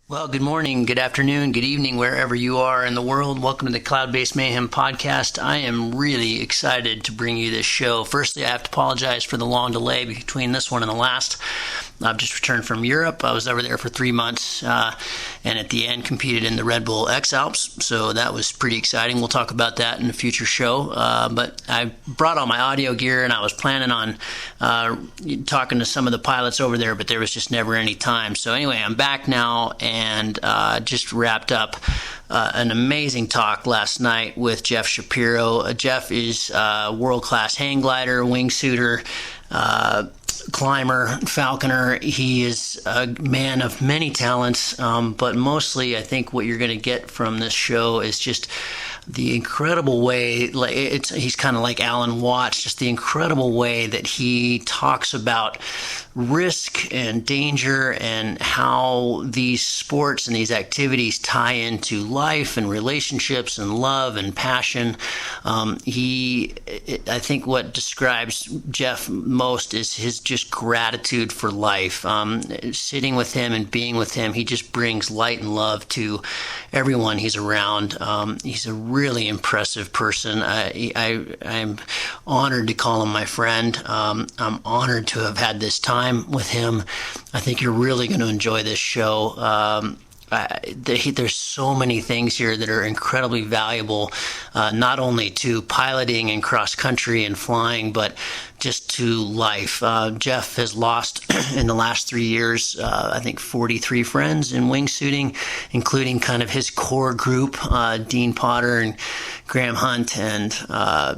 Well, good morning, good afternoon, good evening, wherever you are in the world. Welcome to the Cloud-Based Mayhem podcast. I am really excited to bring you this show. Firstly, I have to apologize for the long delay between this one and the last. I've just returned from Europe. I was over there for 3 months, and at the end competed in the Red Bull X Alps. So that was pretty exciting. We'll talk about that in a future show. But I brought all my audio gear, and I was planning on talking to some of the pilots over there, but there was just never any time. So anyway, I'm back now, and just wrapped up an amazing talk last night with Jeff Shapiro. Jeff is a world-class hang glider, wingsuiter, climber, falconer. He is a man of many talents, but mostly I think what you're going to get from this show is just the incredible way, he's kind of like Alan Watts, just the incredible way that he talks about risk and danger and how these sports and these activities tie into life and relationships and love and passion. I think what describes Jeff most is his just gratitude for life. Sitting with him and being with him, he just brings light and love to everyone he's around. He's a really impressive person. I'm honored to call him my friend. I'm honored to have had this time with him. I think you're really going to enjoy this show. There's so many things here that are incredibly valuable, not only to piloting and cross country and flying, but just to life. Jeff has lost in the last 3 years, I think 43 friends in wingsuiting, including kind of his core group, Dean Potter and Graham Hunt and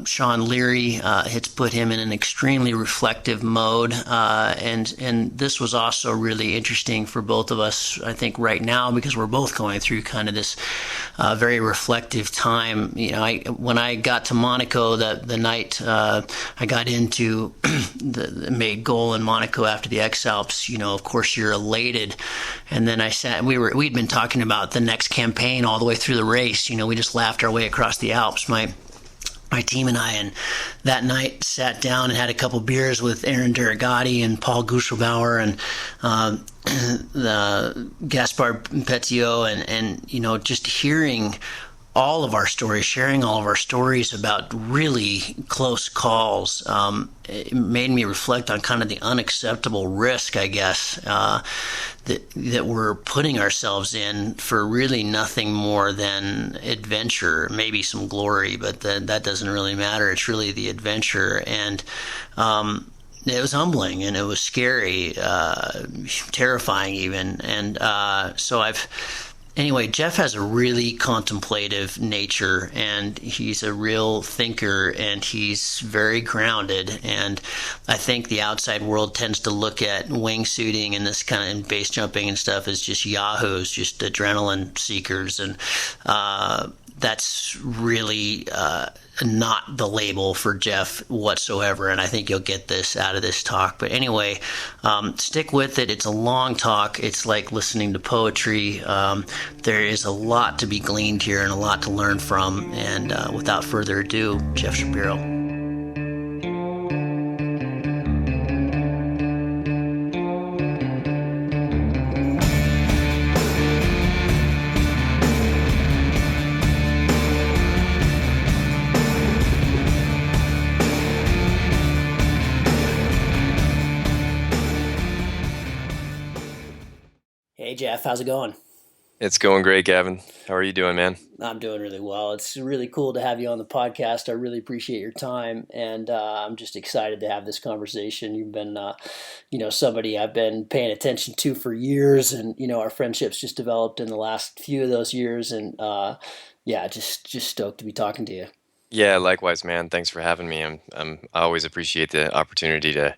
Sean Leary. It's put him in an extremely reflective mode, and this was also really interesting for both of us, I think, right now, because we're both going through kind of this very reflective time. When I got to Monaco, the night I got into the made goal in Monaco after the X Alps, of course you're elated. And then we'd been talking about the next campaign all the way through the race. We just laughed our way across the Alps, my team and I, and that night sat down and had a couple beers with Aaron Derigati and Paul Guschelbauer and the Gaspard Petio, and just hearing all of our stories, sharing all of our stories about really close calls. It made me reflect on kind of the unacceptable risk, I guess, that we're putting ourselves in for really nothing more than adventure, maybe some glory, but that doesn't really matter. It's really the adventure. And it was humbling, and it was scary, terrifying even. And Anyway, Jeff has a really contemplative nature, and he's a real thinker, and he's very grounded. And I think the outside world tends to look at wingsuiting and this kind of base jumping and stuff as just yahoos, just adrenaline seekers, and that's really not the label for Jeff whatsoever, and I think you'll get this out of this talk. But anyway, stick with it. It's a long talk. It's like listening to poetry. There is a lot to be gleaned here and a lot to learn from. And without further ado, Jeff Shapiro. Hey, Jeff, how's it going? It's going great, Gavin. How are you doing, man? I'm doing really well. It's really cool to have you on the podcast. I really appreciate your time, and I'm just excited to have this conversation. You've been, somebody I've been paying attention to for years, and our friendships just developed in the last few of those years, and yeah, just stoked to be talking to you. Yeah, likewise, man. Thanks for having me. I always appreciate the opportunity to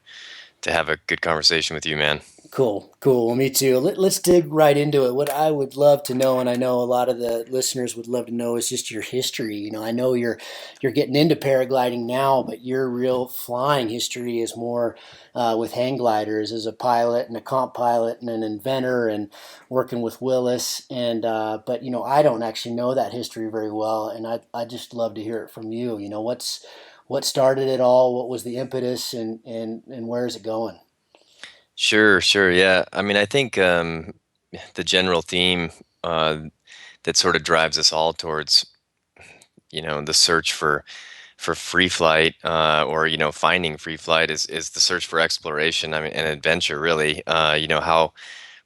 have a good conversation with you, man. Cool, cool. Well, me too. Let's dig right into it. What I would love to know, and I know a lot of the listeners would love to know, is just your history. I know you're getting into paragliding now, but your real flying history is more with hang gliders as a pilot and a comp pilot and an inventor and working with Willis. And but I don't actually know that history very well, and I just love to hear it from you. What started it all? What was the impetus, and where is it going? Sure, sure. Yeah. I mean, I think the general theme uh, that sort of drives us all towards, the search for free flight, or finding free flight is the search for exploration. I mean, and adventure, really. How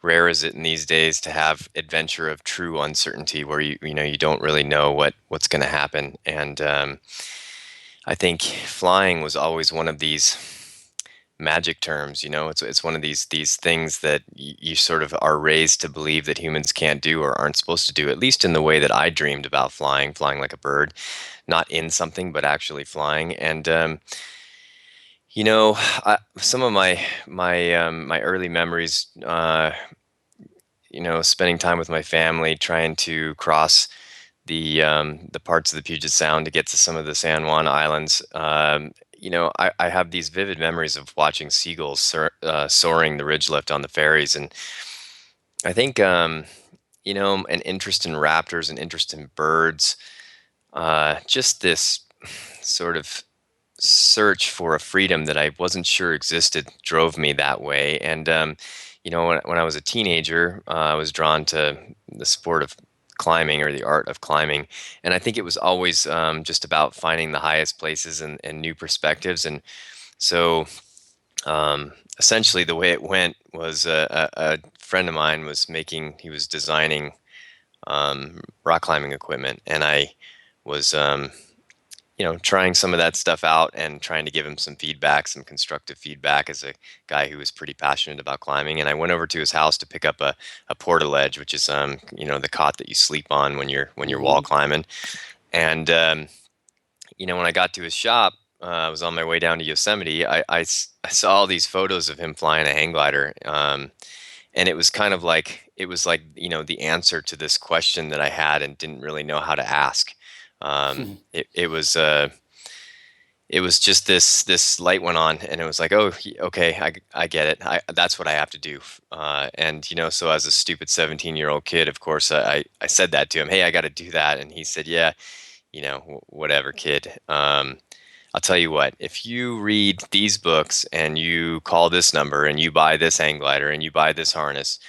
rare is it in these days to have adventure of true uncertainty, where you don't really know what's going to happen. And I think flying was always one of these magic terms. It's one of these things that you sort of are raised to believe that humans can't do or aren't supposed to do, at least in the way that I dreamed about flying like a bird, not in something but actually flying. And some of my early memories, spending time with my family, trying to cross the parts of the Puget Sound to get to some of the San Juan Islands. I have these vivid memories of watching seagulls soaring the ridge lift on the ferries, and I think an interest in raptors, an interest in birds, just this sort of search for a freedom that I wasn't sure existed drove me that way. And when I was a teenager, I was drawn to the sport of climbing, or the art of climbing, and I think it was always just about finding the highest places and new perspectives. And so essentially the way it went was a friend of mine he was designing rock climbing equipment, and I was trying some of that stuff out and trying to give him some feedback, some constructive feedback, as a guy who was pretty passionate about climbing. And I went over to his house to pick up a portaledge, which is the cot that you sleep on when you're wall Hmm. climbing. And when I got to his shop, I was on my way down to Yosemite. I saw all these photos of him flying a hang glider, and it was kind of like, the answer to this question that I had and didn't really know how to ask. It was just this light went on, and it was like, oh, okay, I get it. That's what I have to do. And so as a stupid 17-year-old kid, of course, I said that to him. Hey, I got to do that. And he said, yeah, whatever, kid. I'll tell you what, if you read these books and you call this number and you buy this hang glider and you buy this harness,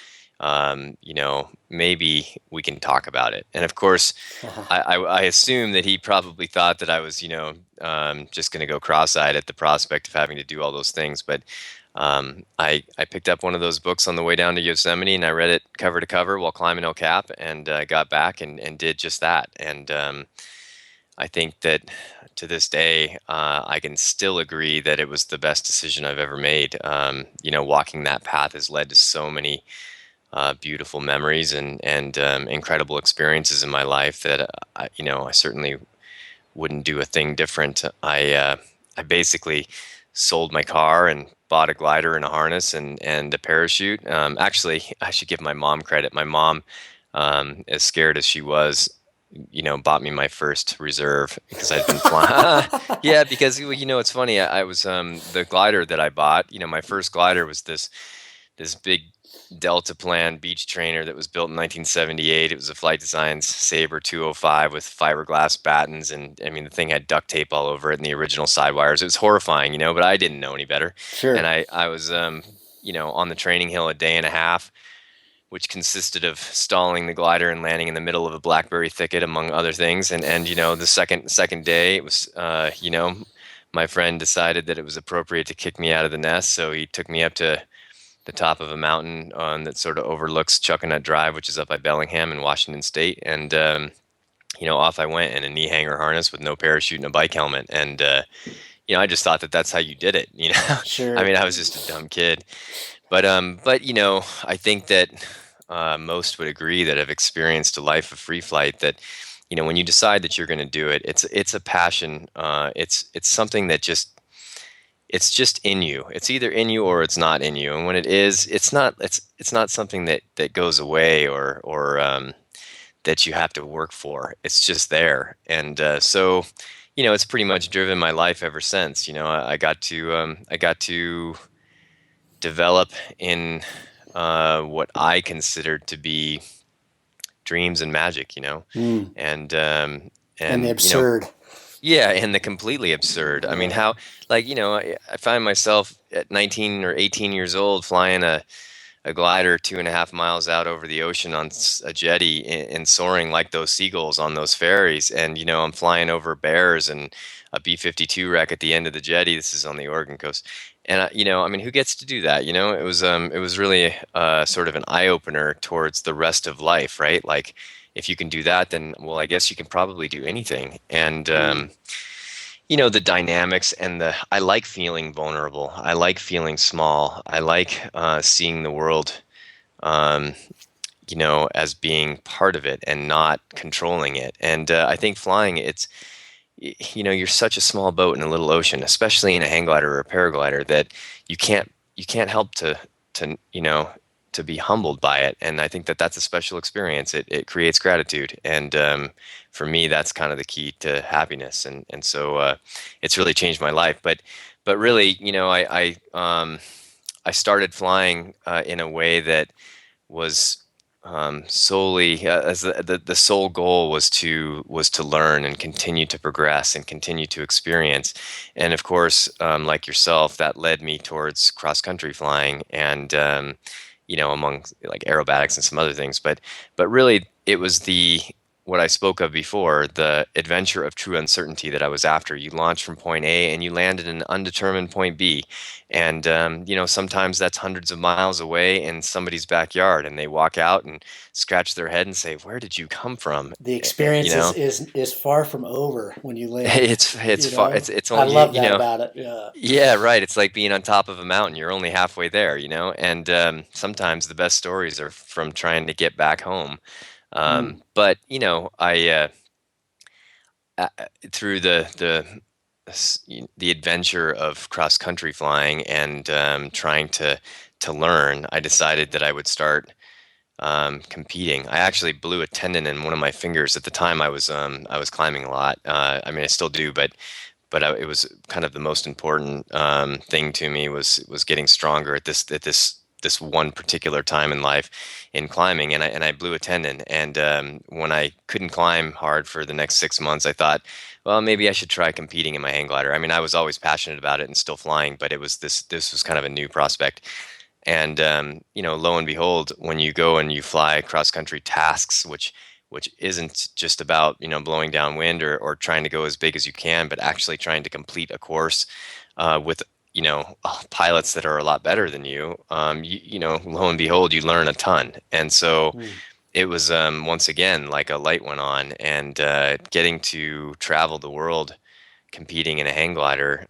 maybe we can talk about it. And of course, I assume that he probably thought that I was, just going to go cross-eyed at the prospect of having to do all those things. But I picked up one of those books on the way down to Yosemite, and I read it cover to cover while climbing El Cap, and got back and did just that. And I think that to this day, I can still agree that it was the best decision I've ever made. Walking that path has led to so many beautiful memories and incredible experiences in my life that I certainly wouldn't do a thing different. I basically sold my car and bought a glider and a harness and a parachute. Actually, I should give my mom credit. My mom, as scared as she was, bought me my first reserve because I'd been flying. Yeah, because it's funny. I was the glider that I bought. My first glider was this big Delta Plan beach trainer that was built in 1978. It was a Flight Designs Sabre 205 with fiberglass battens, and I mean the thing had duct tape all over it and the original sidewires. It was horrifying, but I didn't know any better. And Sure. I was on the training hill a day and a half, which consisted of stalling the glider and landing in the middle of a blackberry thicket, among other things. And the second day, it was my friend decided that it was appropriate to kick me out of the nest, so he took me up to the top of a mountain that sort of overlooks Chuckanut Drive, which is up by Bellingham in Washington State. And off I went in a knee hanger harness with no parachute and a bike helmet. And I just thought that that's how you did it. I Sure. mean, I was just a dumb kid. But I think that most would agree that have experienced a life of free flight, that when you decide that you're going to do it, it's a passion. It's something that it's just in you. It's either in you or it's not in you. And when it is, it's not something that goes away, or that you have to work for. It's just there. And so it's pretty much driven my life ever since. I got to develop in what I considered to be dreams and magic, Mm. and And the and absurd. yeah, and the completely absurd. I mean, Yeah. how, like, I find myself at 19 or 18 years old flying a glider 2.5 miles out over the ocean on a jetty and soaring like those seagulls on those ferries. And, I'm flying over bears and a B-52 wreck at the end of the jetty. This is on the Oregon coast. And, I mean, who gets to do that? It was really sort of an eye opener towards the rest of life, right? Like, if you can do that, then, well, I guess you can probably do anything. And, Mm. the dynamics and I like feeling vulnerable. I like feeling small. I like seeing the world, um, as being part of it and not controlling it. And I think flying, you're such a small boat in a little ocean, especially in a hang glider or a paraglider, that you can't help to be humbled by it. And I think that that's a special experience. It creates gratitude, and for me, that's kind of the key to happiness. And so it's really changed my life. But really, I started flying in a way that was solely as the sole goal was to learn and continue to progress and continue to experience. And of course, like yourself, that led me towards cross country flying, and among like aerobatics and some other things. But really, it was the what I spoke of before, the adventure of true uncertainty that I was after. You launch from point A and you land in an undetermined point B. And, sometimes that's hundreds of miles away in somebody's backyard, and they walk out and scratch their head and say, "Where did you come from?" The You experience is, know, is is far from over when you land. it's You far, know, it's I only, love that about it. Yeah. yeah, right. It's like being on top of a mountain. You're only halfway there, and sometimes the best stories are from trying to get back home. Mm. But uh, through the adventure of cross country flying and trying to learn, I decided that I would start competing. I actually blew a tendon in one of my fingers. At the time, I was climbing a lot. I mean, I still do, but it was kind of the most important thing to me was getting stronger at this one particular time in life in climbing, and I blew a tendon. And when I couldn't climb hard for the next 6 months, I thought, well, maybe I should try competing in my hang glider. I mean, I was always passionate about it and still flying, but this was kind of a new prospect. And lo and behold, when you go and you fly cross country tasks, which isn't just about blowing downwind or trying to go as big as you can, but actually trying to complete a course with pilots that are a lot better than you. Lo and behold, you learn a ton. And so Mm. it was once again like a light went on, and getting to travel the world competing in a hang glider.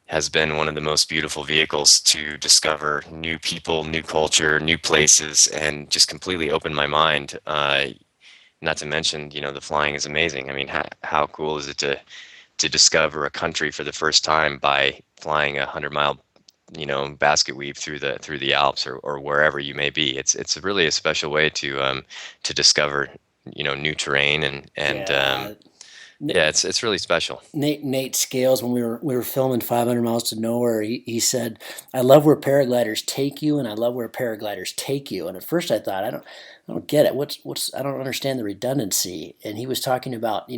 Has been one of the most beautiful vehicles to discover new people, new culture, new places, and just completely open my mind. Not to mention, the flying is amazing. I mean, how cool is it to discover a country for the first time by flying 100-mile, basket weave through the Alps or wherever you may be. It's really a special way to discover, new terrain and Yeah. yeah, it's really special. Nate Scales, when we were filming 500 Miles to Nowhere, he said, "I love where paragliders take you, and I love where paragliders take you." And at first, I thought, I don't get it. What's I don't understand the redundancy. And he was talking about,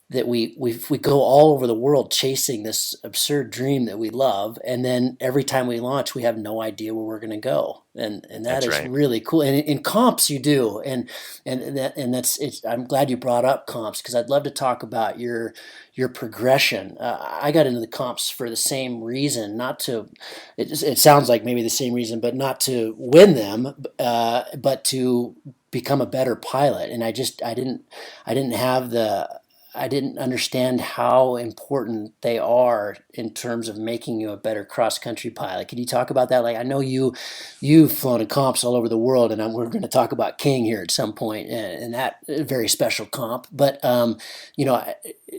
that we go all over the world chasing this absurd dream that we love, and then every time we launch we have no idea where we're going to go, and that That's is right. really cool. And in comps you do, and that's it's I'm glad you brought up comps, because I'd love to talk about your progression. I got into the comps for the same reason, not to it sounds like maybe the same reason, but not to win them, but to become a better pilot. And I didn't have the I didn't understand how important they are in terms of making you a better cross country pilot. Can you talk about that? Like, I know you've flown in comps all over the world, and we're going to talk about King here at some point, and that very special comp. But you know,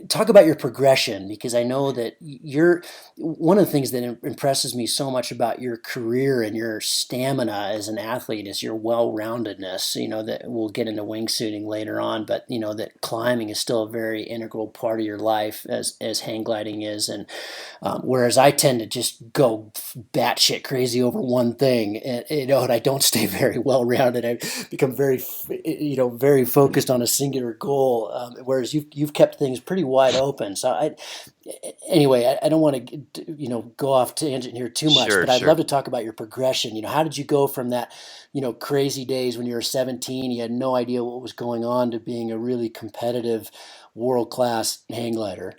talk about your progression, because I know that you're one of the things that impresses me so much about your career and your stamina as an athlete is your well-roundedness. That we'll get into wingsuiting later on, but that climbing is still a very integral part of your life, as hang gliding is. And whereas I tend to just go batshit crazy over one thing, and I don't stay very well rounded. I become very focused on a singular goal. Whereas you've kept things pretty wide open. So Anyway, I don't want to, go off tangent here too much, Sure, but I'd love sure. to talk about your progression. How did you go from that, crazy days when you were 17, you had no idea what was going on, to being a really competitive, world class hang glider?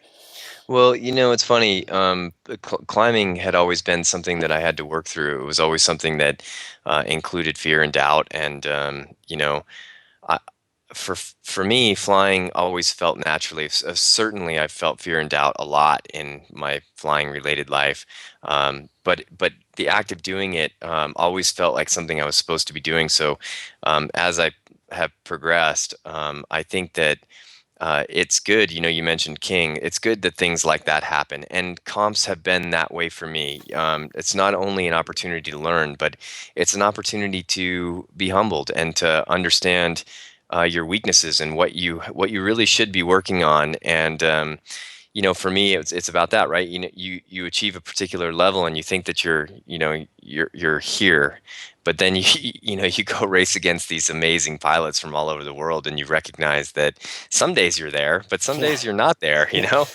Well, it's funny. Climbing had always been something that I had to work through. It was always something that included fear and doubt, and I, for me, flying always felt naturally. Certainly, I felt fear and doubt a lot in my flying related life, but the act of doing it always felt like something I was supposed to be doing. So, as I have progressed, I think that. It's good, you mentioned King. It's good that things like that happen. And comps have been that way for me. It's not only an opportunity to learn, but it's an opportunity to be humbled and to understand your weaknesses and what you really should be working on. And for me, it's about that, right? You achieve a particular level and you think that you're here, but then you go race against these amazing pilots from all over the world, and you recognize that some days you're there, but some Yeah. days you're not there,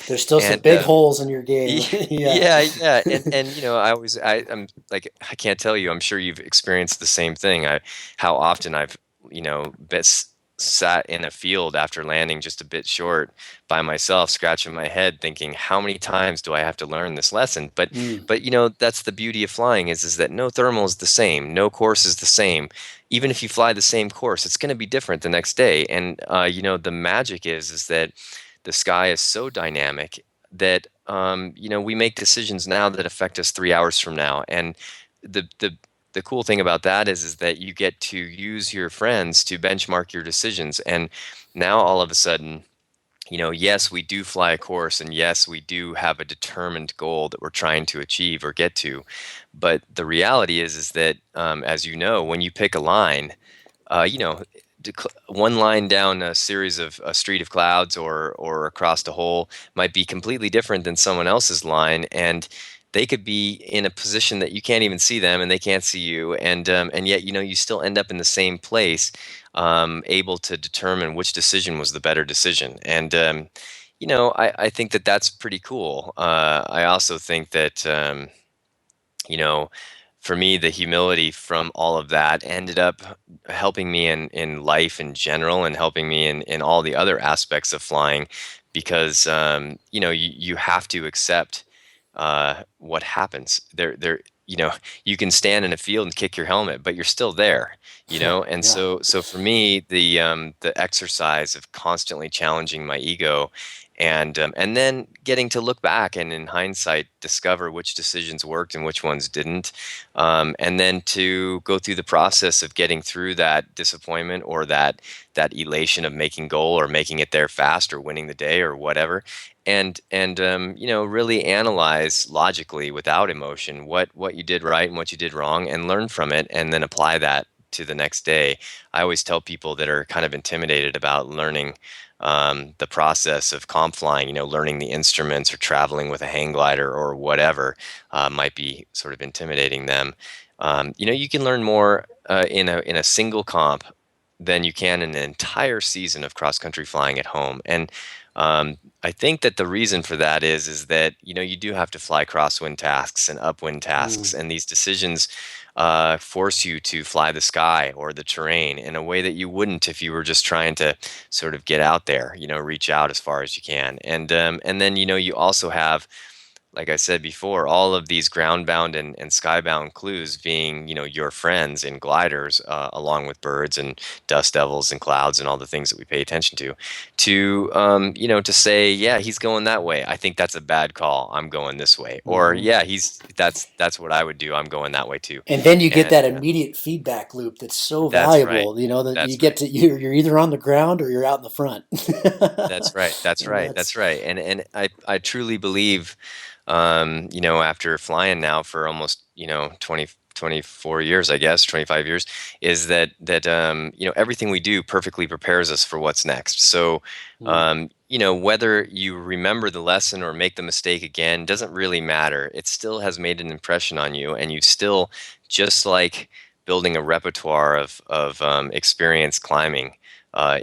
There's still some and big holes in your game. yeah, Yeah. yeah, yeah, and I'm like, I can't tell you. I'm sure you've experienced the same thing. How often I've been sat in a field after landing just a bit short by myself, scratching my head, thinking, how many times do I have to learn this lesson? But Mm. but that's the beauty of flying is that no thermal is the same, no course is the same. Even if you fly the same course, it's going to be different the next day. And the magic is that the sky is so dynamic that we make decisions now that affect us 3 hours from now. And the cool thing about that is that you get to use your friends to benchmark your decisions. And now all of a sudden, yes, we do fly a course, and yes, we do have a determined goal that we're trying to achieve or get to. But the reality is that, as you know, when you pick a line, uh, you know, one line down a series of a street of clouds or across a hole might be completely different than someone else's line, and they could be in a position that you can't even see them, and they can't see you, and yet you still end up in the same place, able to determine which decision was the better decision. And I think that that's pretty cool. I also think that you know, for me, the humility from all of that ended up helping me in life in general and helping me in all the other aspects of flying because, you have to accept what happens. You can stand in a field and kick your helmet, but you're still there, And Yeah. so for me, the exercise of constantly challenging my ego and then getting to look back and in hindsight discover which decisions worked and which ones didn't, and then to go through the process of getting through that disappointment or that elation of making goal or making it there fast or winning the day or whatever, and really analyze logically without emotion what you did right and what you did wrong and learn from it and then apply that to the next day. I always tell people that are kind of intimidated about learning the process of comp flying, learning the instruments or traveling with a hang glider or whatever might be sort of intimidating them. You can learn more in a single comp than you can in an entire season of cross country flying at home. And I think that the reason for that is that you do have to fly crosswind tasks and upwind tasks, Mm. and these decisions force you to fly the sky or the terrain in a way that you wouldn't if you were just trying to sort of get out there, reach out as far as you can. And then you also have, like I said before, all of these ground-bound and sky-bound clues being, your friends in gliders, along with birds and dust devils and clouds and all the things that we pay attention to say, yeah, he's going that way. I think that's a bad call. I'm going this way. Or, Hmm. yeah, that's what I would do. I'm going that way too. And then you get And that immediate feedback loop that's so that's right. valuable, that you That's get right. to, you're either on the ground or you're out in the front. That's right. That's And right. that's, That's right. And I truly believe, after flying now for almost 24 years, I guess 25 years, is that everything we do perfectly prepares us for what's next. So mm, whether you remember the lesson or make the mistake again doesn't really matter. It still has made an impression on you, and you still, just like building a repertoire of experience climbing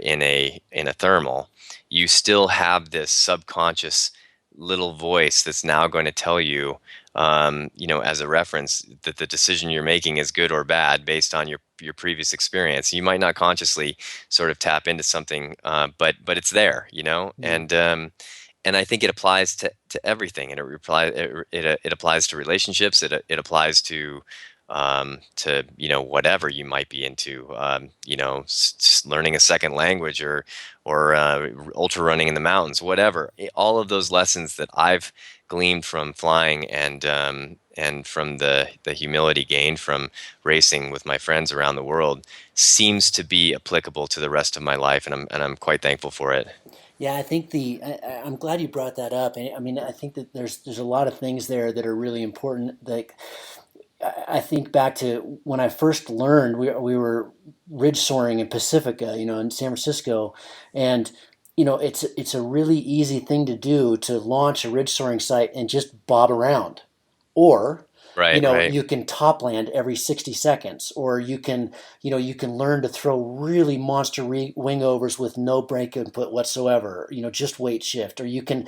in a thermal, you still have this subconscious little voice that's now going to tell you, as a reference, that the decision you're making is good or bad based on your previous experience. You might not consciously sort of tap into something, but it's there, Mm. and I think it applies to everything, and it applies to relationships. It applies to whatever you might be into, learning a second language, or ultra running in the mountains, whatever. All of those lessons that I've gleaned from flying, and from the humility gained from racing with my friends around the world seems to be applicable to the rest of my life, and I'm quite thankful for it. Yeah, I think I'm glad you brought that up. I mean, I think that there's a lot of things there that are really important. Like I think back to when I first learned, we were ridge soaring in Pacifica, in San Francisco, and it's a really easy thing to do to launch a ridge soaring site and just bob around, or Right, right, you can top land every 60 seconds, or you can learn to throw really monster wing overs with no brake input whatsoever, just weight shift, or you can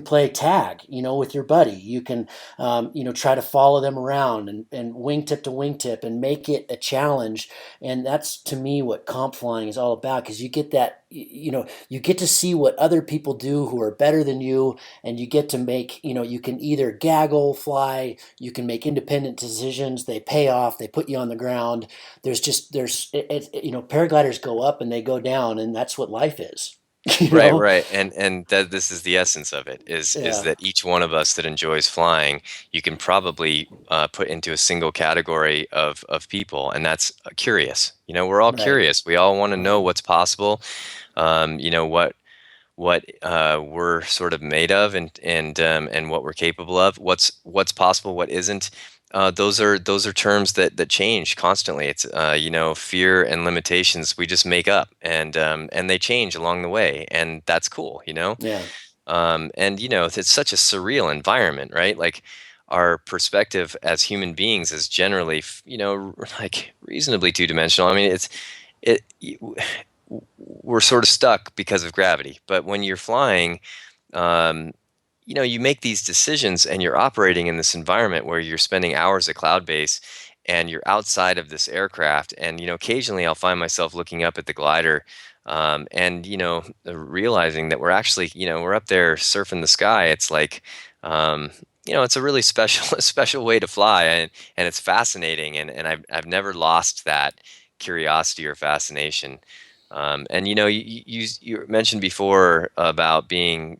play tag, with your buddy. You can try to follow them around and wingtip to wingtip and make it a challenge. And that's to me what comp flying is all about, because you get that, you get to see what other people do who are better than you, and you get to make, you can either gaggle, fly, you can make independent decisions. They pay off, they put you on the ground. Paragliders go up and they go down, and that's what life is. you right, know? right. And that this is the essence of it, is Yeah, that each one of us that enjoys flying, you can probably put into a single category of people, and that's curious. We're all right. curious. We all want to know Right. what's possible. What we're sort of made of, and what we're capable of, what's possible, what isn't. Those are terms that change constantly. It's fear and limitations we just make up, and they change along the way, and that's cool. Yeah. And it's such a surreal environment, right? Like, our perspective as human beings is generally like reasonably two-dimensional. I mean, it we're sort of stuck because of gravity. But when you're flying, um, you make these decisions, and you're operating in this environment where you're spending hours at cloud base, and you're outside of this aircraft. And occasionally I'll find myself looking up at the glider, and realizing that we're actually, we're up there surfing the sky. It's like, it's a really special special way to fly, and it's fascinating, and I've never lost that curiosity or fascination. And you mentioned before about being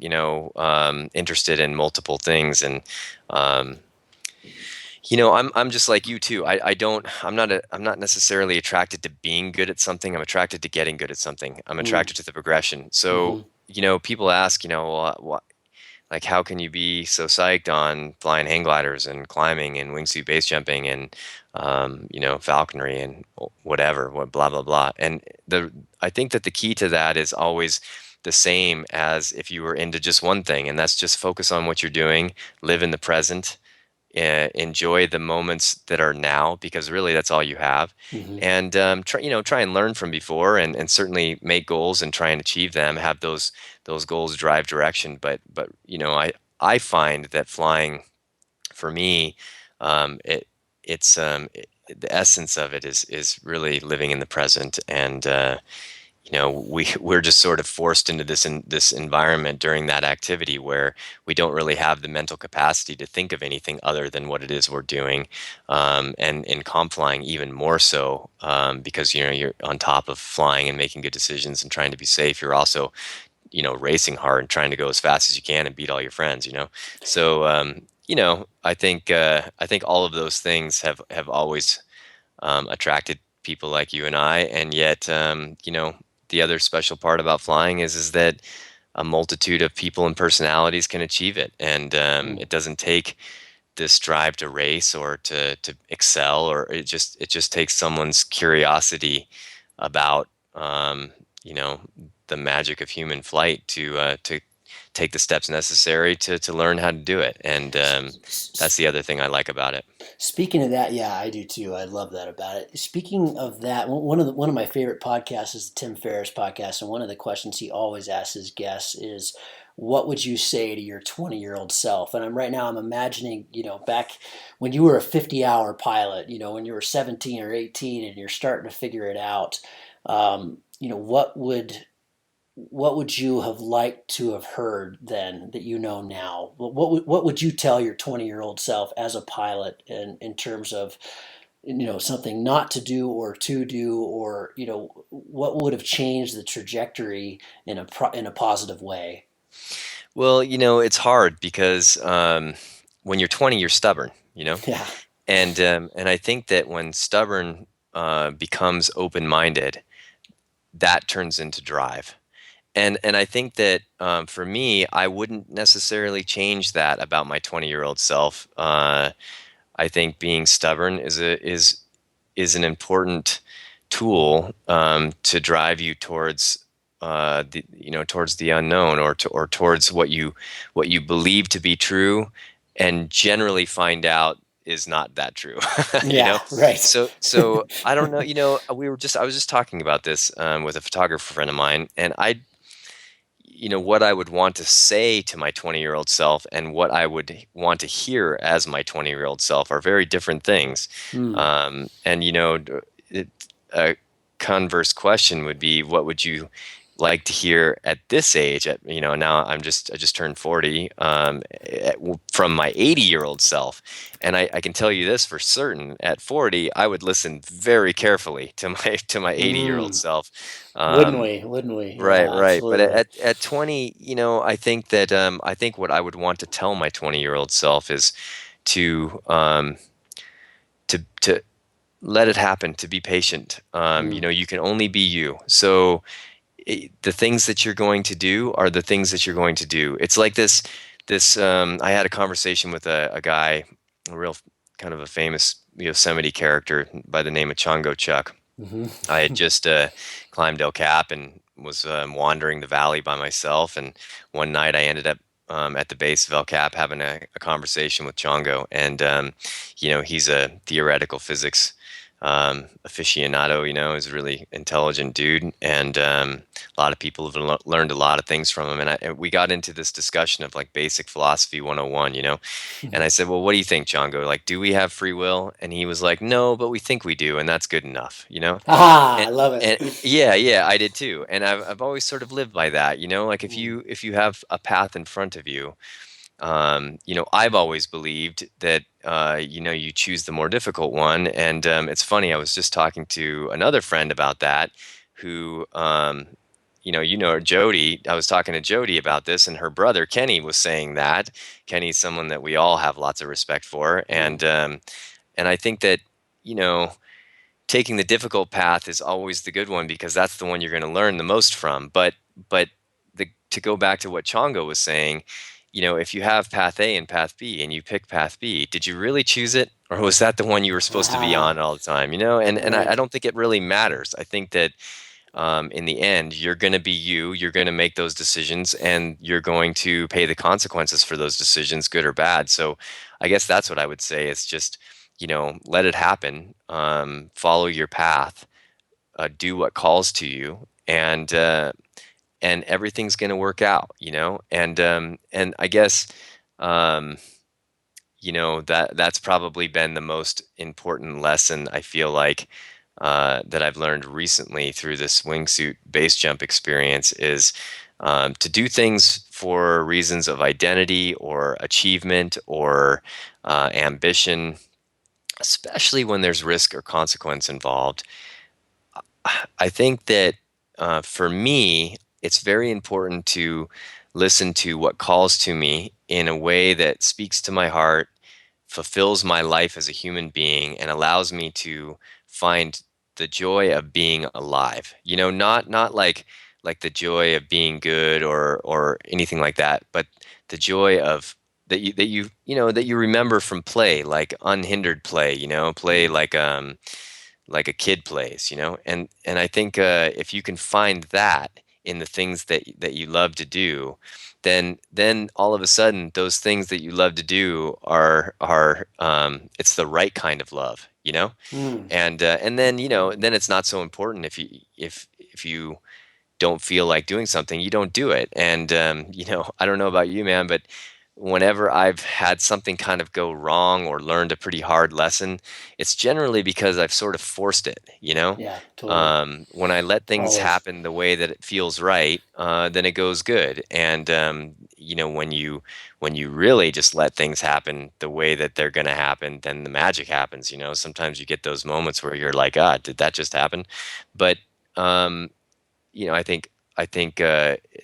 interested in multiple things, and um, I'm just like you too. I'm not necessarily attracted to being good at something. I'm attracted to getting good at something. I'm Mm. attracted to the progression. So Hmm. people ask, like, how can you be so psyched on flying hang gliders and climbing and wingsuit base jumping and falconry and whatever, what blah blah blah. And the I think that the key to that is always the same as if you were into just one thing, and that's just focus on what you're doing, live in the present, enjoy the moments that are now, because really that's all you have. Hmm. And try and learn from before, and certainly make goals and try and achieve them, have those goals drive direction. But I find that flying, for me, it it's the essence of it is really living in the present. And we're just sort of forced into this environment during that activity, where we don't really have the mental capacity to think of anything other than what it is we're doing. And in comp flying, even more so, because you're on top of flying and making good decisions and trying to be safe. You're also racing hard and trying to go as fast as you can and beat all your friends. So I think all of those things have always attracted people like you and I. And yet, the other special part about flying is that a multitude of people and personalities can achieve it, and Mm. it doesn't take this drive to race or to excel, or it just takes someone's curiosity about, um, you know the magic of human flight to take the steps necessary to learn how to do it. And that's the other thing I like about it. Speaking of that, yeah, I do too. I love that about it. Speaking of that, one of my favorite podcasts is the Tim Ferriss podcast, and one of the questions he always asks his guests is, "What would you say to your 20-year-old self?" And I'm imagining, back when you were a 50-hour pilot, when you were 17 or 18, and you're starting to figure it out. What would you have liked to have heard then that you know now? What would you tell your 20-year-old self as a pilot in terms of something not to do or to do, or what would have changed the trajectory in a positive way? Well, it's hard because when you're 20, you're stubborn, Yeah. and I think that when stubborn becomes open-minded, that turns into drive. And I think that for me, I wouldn't necessarily change that about my 20-year-old self. I think being stubborn is an important tool to drive you towards towards the unknown, or towards what you believe to be true, and generally find out is not that true. you Yeah, know right. so I don't know. I was just talking about this with a photographer friend of mine, and what I would want to say to my 20-year-old self and what I would want to hear as my 20-year-old self are very different things. Hmm. And a converse question would be, what would you like to hear at this age? Now I just turned 40, from my 80-year-old self, and I can tell you this for certain: at 40, I would listen very carefully to my 80-year-old Hmm. self. Wouldn't Um, we? Wouldn't we? Right, Yeah, right. But absolutely. at 20, I think what I would want to tell my 20-year-old self is to to let it happen, to be patient. Hmm. You can only be you. So the things that you're going to do are the things that you're going to do. It's like this I had a conversation with a guy, a real kind of a famous Yosemite character by the name of Chongo Chuck. Hmm. I had just climbed El Cap and was wandering the valley by myself. And one night I ended up at the base of El Cap having a conversation with Chongo. And, he's a theoretical physics aficionado. He's a really intelligent dude. And a lot of people have learned a lot of things from him. And we got into this discussion of like basic philosophy 101, and I said, well, what do you think, Django? Like, do we have free will? And he was like, no, but we think we do, and that's good enough. Ah, And I love and it. yeah, yeah, I did too. And I've always sort of lived by that. Like Mm. if you have a path in front of you, I've always believed that you choose the more difficult one. And it's funny, I was just talking to another friend about that, who Jody. I was talking to Jody about this, and her brother Kenny was saying that. Kenny's someone that we all have lots of respect for, Mm. and I think that you know taking the difficult path is always the good one, because that's the one you're going to learn the most from. But to go back to what Chongo was saying, if you have path A and path B and you pick path B, did you really choose it, or was that the one you were supposed to be Ah, on all the time? And I right. don't think it really matters. I think that in the end, you're going to be you. You're going to make those decisions, and you're going to pay the consequences for those decisions, good or bad. So, I guess that's what I would say. It's just, let it happen. Follow your path. Do what calls to you, and everything's going to work out. And I guess um, that's probably been the most important lesson, I feel like, that I've learned recently through this wingsuit base jump experience is to do things for reasons of identity or achievement or ambition, especially when there's risk or consequence involved. I think that for me, it's very important to listen to what calls to me in a way that speaks to my heart, fulfills my life as a human being, and allows me to find the joy of being alive. Not like the joy of being good or anything like that, but the joy of that you remember from play, like unhindered play. Play Mm. like a kid plays. And I think if you can find that in the things that you love to do, then all of a sudden those things that you love to do are it's the right kind of love, you know? Mm. And then, then it's not so important if you don't feel like doing something, you don't do it. And I don't know about you, man, but whenever I've had something kind of go wrong or learned a pretty hard lesson, it's generally because I've sort of forced it, you know? Yeah, totally. When I let things Always. happen the way that it feels right, then it goes good. And when you really just let things happen the way that they're going to happen, then the magic happens. Sometimes you get those moments where you're like, ah, did that just happen? But um, I think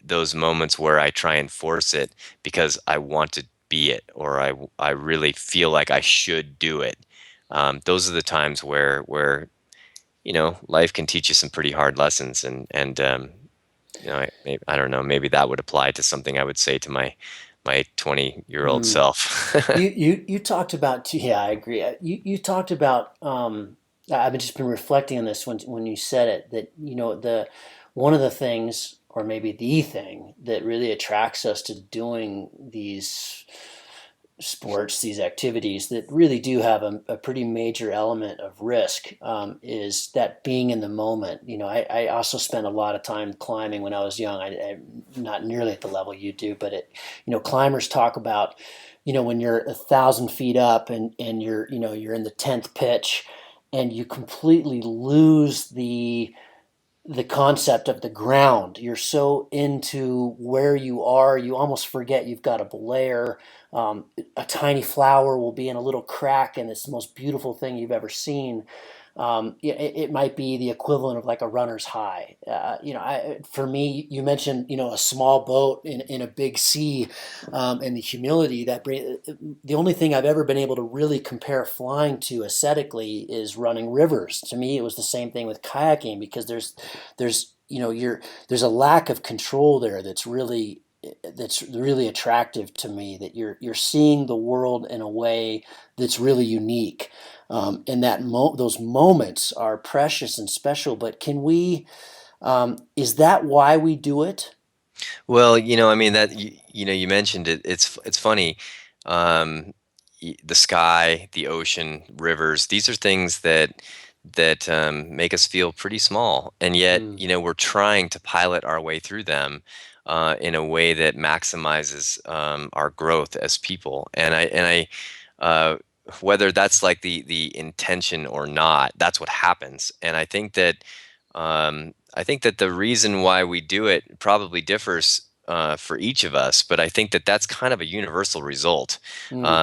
those moments where I try and force it because I want to be it, or I really feel like I should do it. Those are the times where life can teach you some pretty hard lessons, I don't know, maybe that would apply to something I would say to my 20-year-old Mm. self. You talked about, yeah, I agree. You talked about, I've just been reflecting on this when you said it, that the one of the things, or maybe the thing that really attracts us to doing these sports, these activities that really do have a pretty major element of risk, is that being in the moment. I also spent a lot of time climbing when I was young. Not nearly at the level you do, but climbers talk about, when you're 1,000 feet up and you're in the 10th pitch, and you completely lose the concept of the ground. You're so into where you are, you almost forget you've got a belayer. A tiny flower will be in a little crack, and it's the most beautiful thing you've ever seen. It might be the equivalent of like a runner's high. For me, you mentioned a small boat in a big sea, and the humility that the only thing I've ever been able to really compare flying to aesthetically is running rivers. To me, it was the same thing with kayaking, because there's there's a lack of control there that's really attractive to me, that you're seeing the world in a way that's really unique, and those moments are precious and special. But can we is that why we do it? Well, I mean that you mentioned it. It's funny. Um, the sky, the ocean, rivers. These are things that make us feel pretty small, and yet Mm, we're trying to pilot our way through them in a way that maximizes our growth as people. Uh, whether that's like the intention or not, that's what happens. And I think that the reason why we do it probably differs for each of us, but I think that that's kind of a universal result. mm,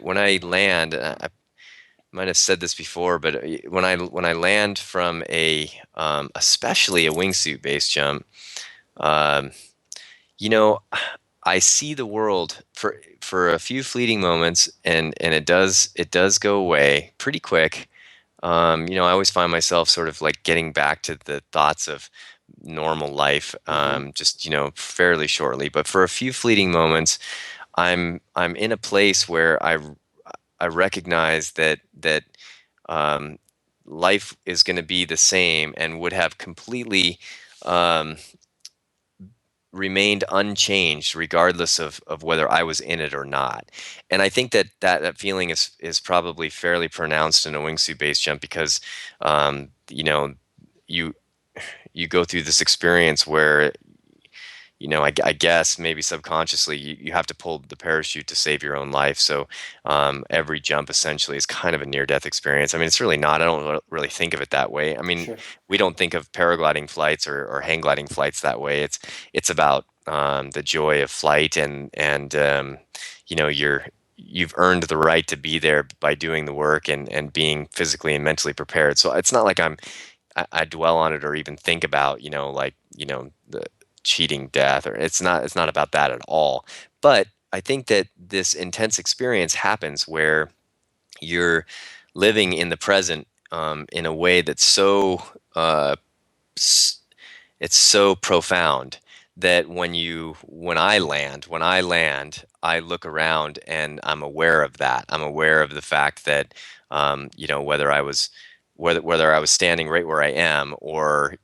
When I land, I might have said this before, but when I land from especially a wingsuit base jump, um, you know, I see the world for a few fleeting moments, and it does go away pretty quick. I always find myself sort of like getting back to the thoughts of normal life, mm-hmm, just fairly shortly. But for a few fleeting moments, I'm in a place where I recognize that um, life is going to be the same and would have completely um, remained unchanged regardless of whether I was in it or not. And I think that feeling is probably fairly pronounced in a wingsuit base jump because you you go through this experience where I guess maybe subconsciously you have to pull the parachute to save your own life. So every jump essentially is kind of a near-death experience. I mean, it's really not. I don't really think of it that way. I mean, sure. we don't think of paragliding flights or hang gliding flights that way. It's about the joy of flight, and you've earned the right to be there by doing the work and being physically and mentally prepared. So it's not like I dwell on it or even think about like the cheating death, or it's not about that at all. But I think that this intense experience happens where you're living in the present in a way that's uh, s- it's so profound that when I land, I look around and I'm aware of that. I'm aware of the fact that whether I was whether I was standing right where I am, or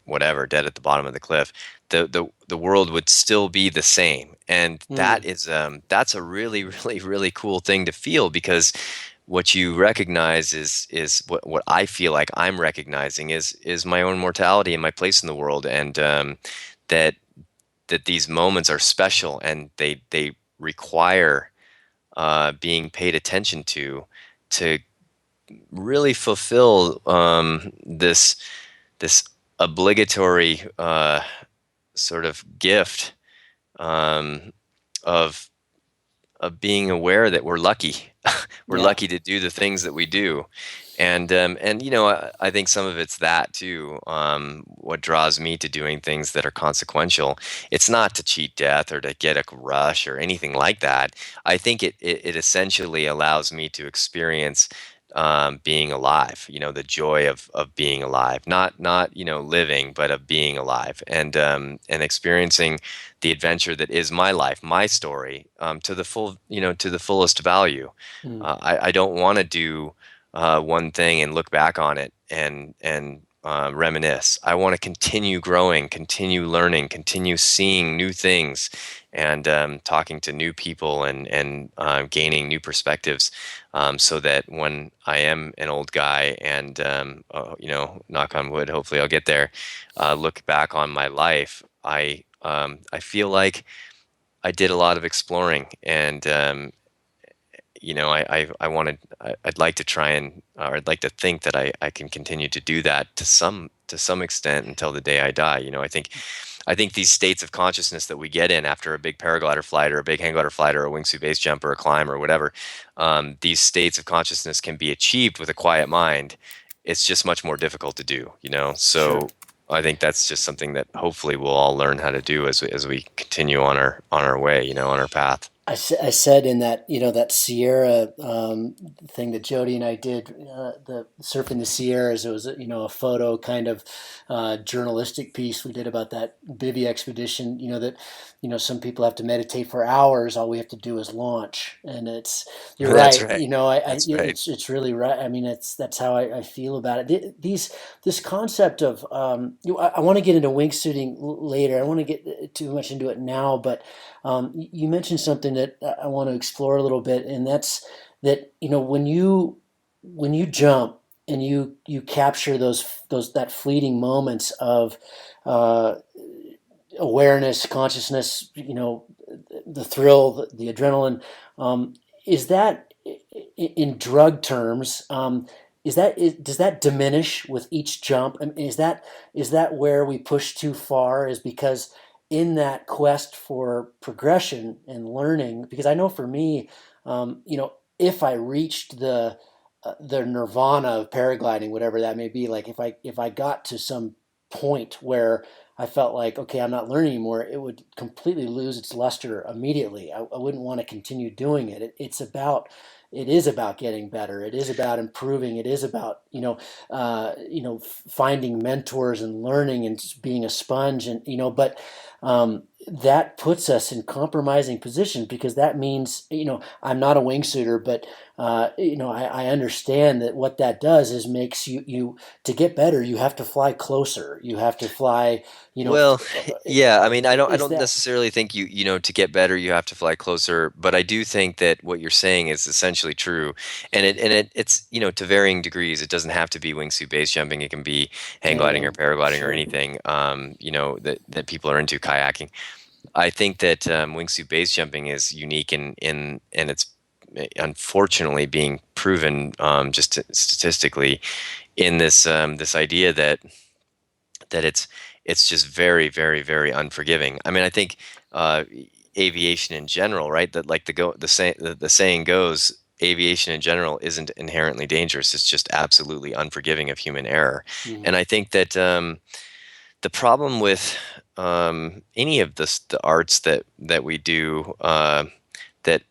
whatever, dead at the bottom of the cliff, the world would still be the same. And Mm, that's a really really really cool thing to feel, because what you recognize is what I feel like I'm recognizing is my own mortality and my place in the world, and that these moments are special, and they require being paid attention to really fulfill this obligatory sort of gift, um, of being aware that we're lucky. We're yeah. lucky to do the things that we do, and I think some of it's that too. What draws me to doing things that are consequential, it's not to cheat death or to get a rush or anything like that. I think it essentially allows me to experience being alive. The joy of being alive, not living, but of being alive, and experiencing the adventure that is my life, my story, to the to the fullest value. Mm, I don't want to do one thing and look back on it and reminisce. I want to continue growing, continue learning, continue seeing new things, and talking to new people, and gaining new perspectives, so that when I am an old guy and knock on wood, hopefully I'll get there. Look back on my life, I feel like I did a lot of exploring, and I wanted, I'd like to try and, or I'd like to think that I can continue to do that to some extent until the day I die. I think these states of consciousness that we get in after a big paraglider flight or a big hang glider flight or a wingsuit base jump or a climb or whatever, these states of consciousness can be achieved with a quiet mind. It's just much more difficult to do, sure. So I think that's just something that hopefully we'll all learn how to do as we continue on our way, on our path. I said in that, that Sierra thing that Jody and I did, the surfing the Sierras. It was a photo kind of journalistic piece we did about that bivy expedition. That some people have to meditate for hours. All we have to do is launch, and you're That's right. right. That's right. It's really right. I mean, that's how I feel about it. This concept of I want to get into wingsuiting later. I don't want to get too much into it now, but you mentioned something that I want to explore a little bit, and that's that when you jump and you capture those that fleeting moments of uh, awareness, consciousness, the thrill, the adrenaline. Is that in drug terms? Does that diminish with each jump? I mean, is that where we push too far? Is because in that quest for progression and learning? Because I know for me, if I reached the nirvana of paragliding, whatever that may be, like if I got to some point where I felt like, okay, I'm not learning anymore, it would completely lose its luster immediately. I wouldn't want to continue doing it. It is about getting better. It is about improving. It is about finding mentors and learning and just being a sponge, and but that puts us in compromising positions, because that means I'm not a wingsuiter, but I understand that what that does is makes you to get better. You have to fly closer. You have to fly. You know, Well, yeah, I mean, I is don't that necessarily think to get better you have to fly closer, but I do think that what you're saying is essentially true. And it's, to varying degrees. It doesn't have to be wingsuit base jumping. It can be hang gliding or anything? paragliding or Sure. anything, that people are into, kayaking. I think that wingsuit base jumping is unique, and it's unfortunately being proven, just statistically, in this idea that it's just very very very unforgiving. I mean, I think uh, aviation in general, right? That, like, the saying goes, aviation in general isn't inherently dangerous. It's just absolutely unforgiving of human error. Mm-hmm. And I think that the problem with any of the arts that we do, that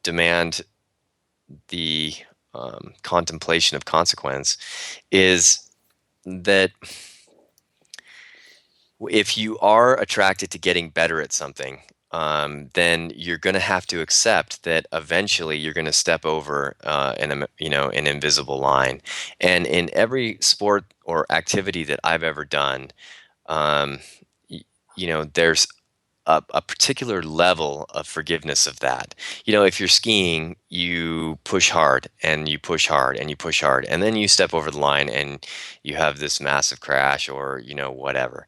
demand the contemplation of consequence, is that if you are attracted to getting better at something, then you're going to have to accept that eventually you're going to step over an invisible line. And in every sport or activity that I've ever done, um, y- there's a particular level of forgiveness of that. If you're skiing, you push hard and you push hard and you push hard, and then you step over the line and you have this massive crash or whatever.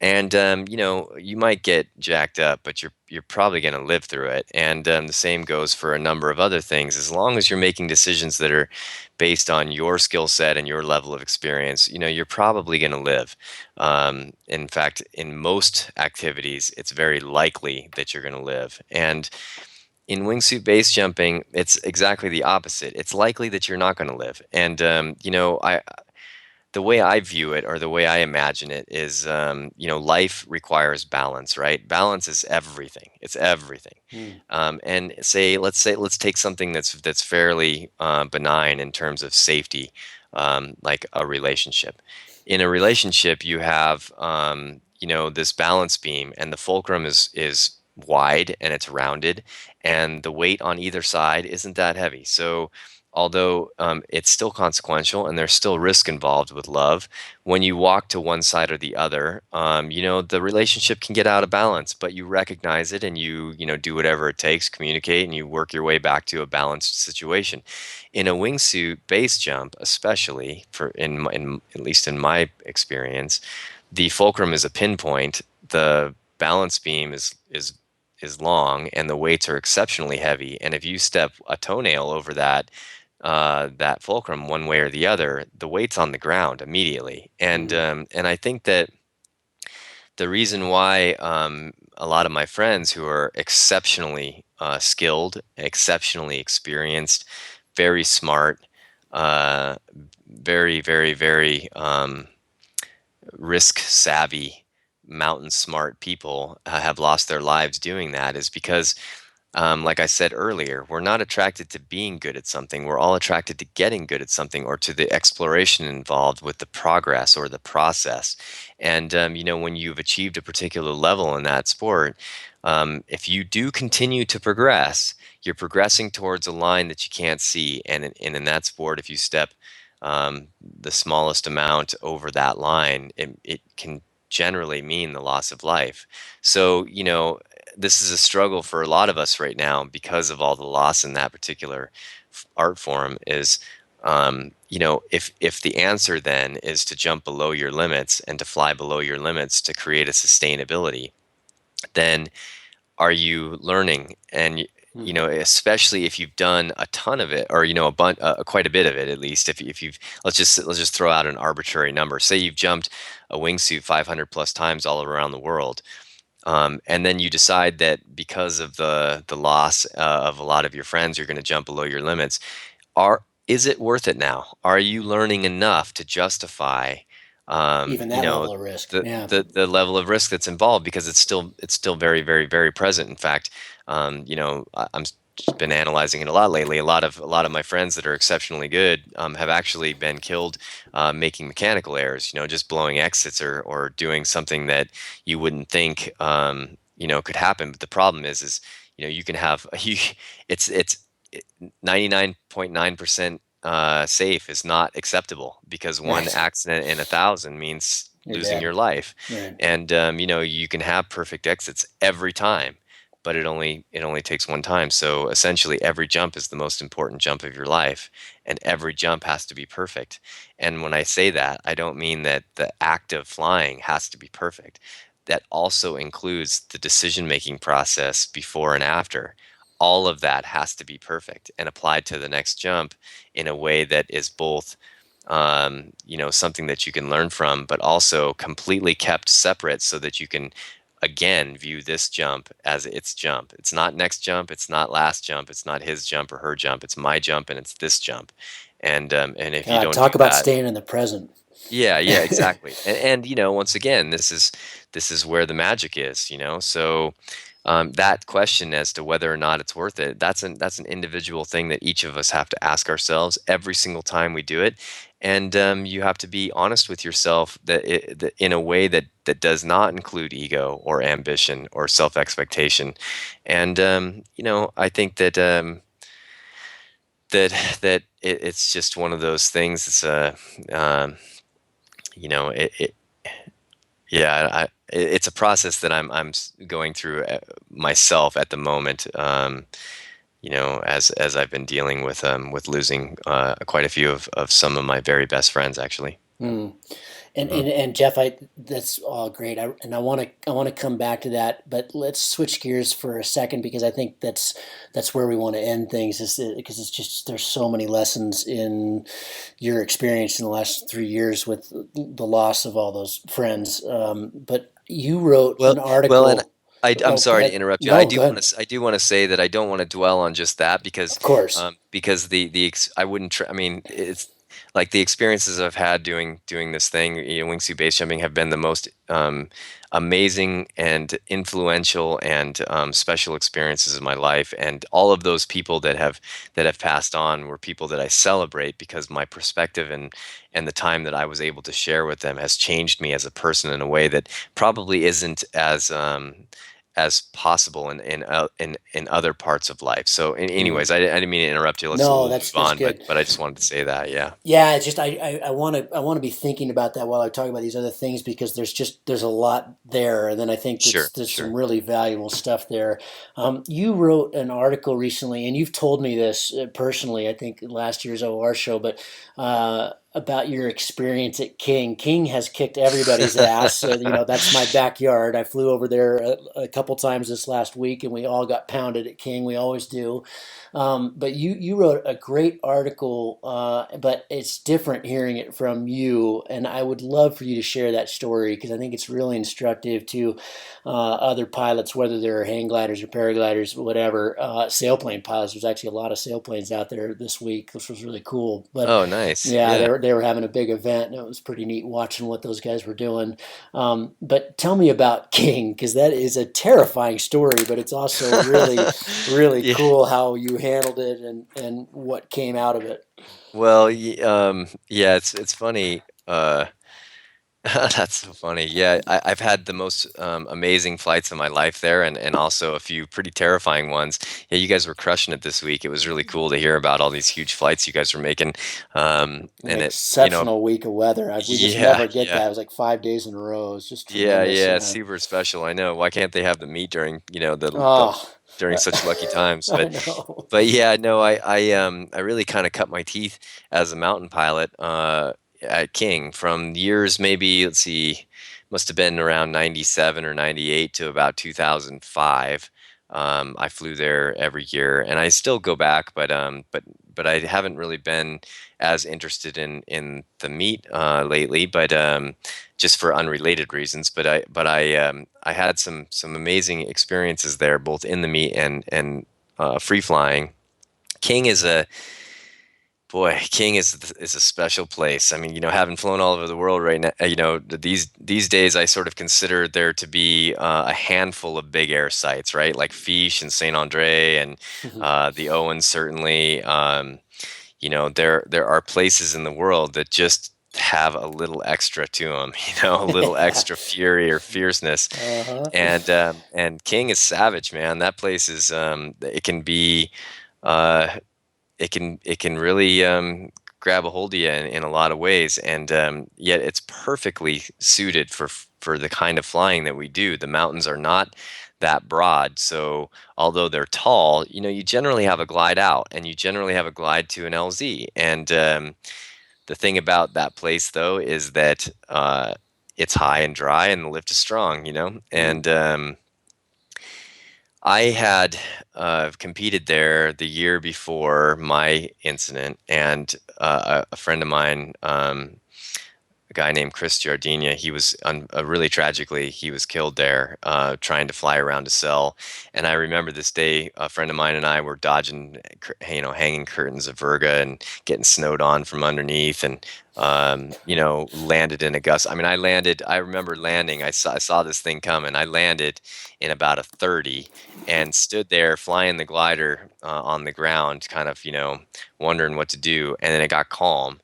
And you might get jacked up, but you're probably going to live through it. And the same goes for a number of other things. As long as you're making decisions that are based on your skill set and your level of experience, you're probably going to live. In fact, in most activities, it's very likely that you're going to live. And in wingsuit base jumping, it's exactly the opposite. It's likely that you're not going to live. And I the way I view it, or the way I imagine it, is life requires balance, right? Balance is everything. It's everything. Mm. And let's take something that's fairly benign in terms of safety, like a relationship. In a relationship, you have this balance beam, and the fulcrum is wide and it's rounded, and the weight on either side isn't that heavy. So although it's still consequential and there's still risk involved with love, when you walk to one side or the other, the relationship can get out of balance, but you recognize it and you do whatever it takes, communicate, and you work your way back to a balanced situation. In a wingsuit base jump, especially at least in my experience, the fulcrum is a pinpoint. The balance beam is long, and the weights are exceptionally heavy. And if you step a toenail over that fulcrum one way or the other, the weight's on the ground immediately. And I think that the reason why a lot of my friends who are exceptionally skilled, exceptionally experienced, very smart, uh, very, very, very risk savvy, mountain smart people have lost their lives doing that is because like I said earlier, we're not attracted to being good at something. We're all attracted to getting good at something, or to the exploration involved with the progress or the process. And, when you've achieved a particular level in that sport, if you do continue to progress, you're progressing towards a line that you can't see. And in that sport, if you step the smallest amount over that line, it can generally mean the loss of life. So, this is a struggle for a lot of us right now because of all the loss in that particular art form. Is if the answer then is to jump below your limits and to fly below your limits to create a sustainability, then are you learning? And Mm. especially if you've done a ton of it, or quite a bit of it, at least if you've let's just throw out an arbitrary number. Say you've jumped a wingsuit 500 plus times all around the world, and then you decide that because of the loss of a lot of your friends, you're going to jump below your limits. Are Is it worth it now? Are you learning enough to justify, Even that level of risk. Yeah. the level of risk that's involved? Because it's still very, very, very present. In fact, I'm just been analyzing it a lot lately. A lot of my friends that are exceptionally good have actually been killed making mechanical errors. Just blowing exits, or doing something that you wouldn't think could happen. But the problem is you can have it's 99.9% safe is not acceptable, because one Right. accident in 1,000 means You're losing dead. your life. Right. And you can have perfect exits every time, but it only takes one time. So essentially, every jump is the most important jump of your life, and every jump has to be perfect. And when I say that, I don't mean that the act of flying has to be perfect. That also includes the decision making process before and after. All of that has to be perfect and applied to the next jump in a way that is both something that you can learn from, but also completely kept separate, so that you can again view this jump as its jump. It's not next jump, it's not last jump, it's not his jump or her jump, it's my jump and it's this jump. And if you God, don't do talk about that, staying in the present. yeah, yeah, exactly. And once again, this is where the magic is. So that question as to whether or not it's worth it, that's an individual thing that each of us have to ask ourselves every single time we do it. And you have to be honest with yourself that in a way that does not include ego or ambition or self expectation. And I think it's just one of those things. It's um, you know, yeah, it's a process that I'm going through myself at the moment. As I've been dealing with losing quite a few of some of my very best friends, actually. Hmm. And, Mhm. and Jeff, that's all great. I want to come back to that, but let's switch gears for a second because I think that's where we want to end things. Is because it's just there's so many lessons in your experience in the last 3 years with the loss of all those friends. But you wrote Well, an well, and article. I'm Oh, go sorry to ahead. interrupt you. No, go ahead. I do want to say that I don't want to dwell on just that Of course. because I wouldn't. I mean, it's like the experiences I've had doing this thing, wingsuit base jumping, have been the most amazing and influential and special experiences of my life. And all of those people that have passed on were people that I celebrate because my perspective and the time that I was able to share with them has changed me as a person in a way that probably isn't as possible in other parts of life. So, Hmm. anyways, I didn't mean to interrupt you. No, We'll move that's on, but good. but I just wanted to say that. Yeah, Yeah, it's just I want to be thinking about that while I talk about these other things because there's a lot there, and then I think sure, there's some sure. really valuable stuff there. You wrote an article recently, and you've told me this personally. I think last year's OR show, but about your experience at King. King has kicked everybody's ass. That's my backyard. I flew over there a couple times this last week, and we all got pounded at King. We always do. But you wrote a great article, but it's different hearing it from you, and I would love for you to share that story because I think it's really instructive to other pilots, whether they're hang gliders or paragliders, whatever. Sailplane pilots. There's actually a lot of sailplanes out there this week, which was really cool. But Oh, nice. yeah, Yeah. they were having a big event, and it was pretty neat watching what those guys were doing. But tell me about King because that is a terrifying story, but it's also really really Yeah. cool how you handled it and what came out of it. Well, yeah, it's funny. That's so funny. Yeah, I've had the most amazing flights of my life there, and also a few pretty terrifying ones. Yeah, you guys were crushing it this week. It was really cool to hear about all these huge flights you guys were making. An And exceptional week of weather. We just yeah, never get yeah, that. It was like 5 days in a row. It's just yeah, tremendous. yeah, super special. I know. Why can't they have the meet during the Oh, during such lucky times? I know. But yeah, no, I really kind of cut my teeth as a mountain pilot at King from years maybe, let's see, must have been around 97 or 98 to about 2005. I flew there every year, and I still go back, but I haven't really been as interested in the meet lately, but just for unrelated reasons. But I had some amazing experiences there, both in the meet and free flying. King is a boy. King is a special place. I mean, having flown all over the world right now, these days I sort of consider there to be a handful of big air sites, right? Like Fiche and Saint Andre and the Owens certainly. There are places in the world that just have a little extra to them, a little Yeah. extra fury or fierceness. Uh-huh. And King is savage, man. That place is it can be uh, it can really grab a hold of you in a lot of ways, and yet it's perfectly suited for the kind of flying that we do. The mountains are not that broad, so although they're tall, you generally have a glide out, and you generally have a glide to an LZ. And the thing about that place, though, is that it's high and dry, and the lift is strong. Mm. And I had competed there the year before my incident, and a friend of mine guy named Chris Giardina. He was really tragically, he was killed there trying to fly around a cell. And I remember this day, a friend of mine and I were dodging, hanging curtains of Virga and getting snowed on from underneath, and landed in a gust. I mean, I remember landing. I saw this thing coming. I landed in about a 30 and stood there flying the glider on the ground, kind of, wondering what to do. And then it got calm,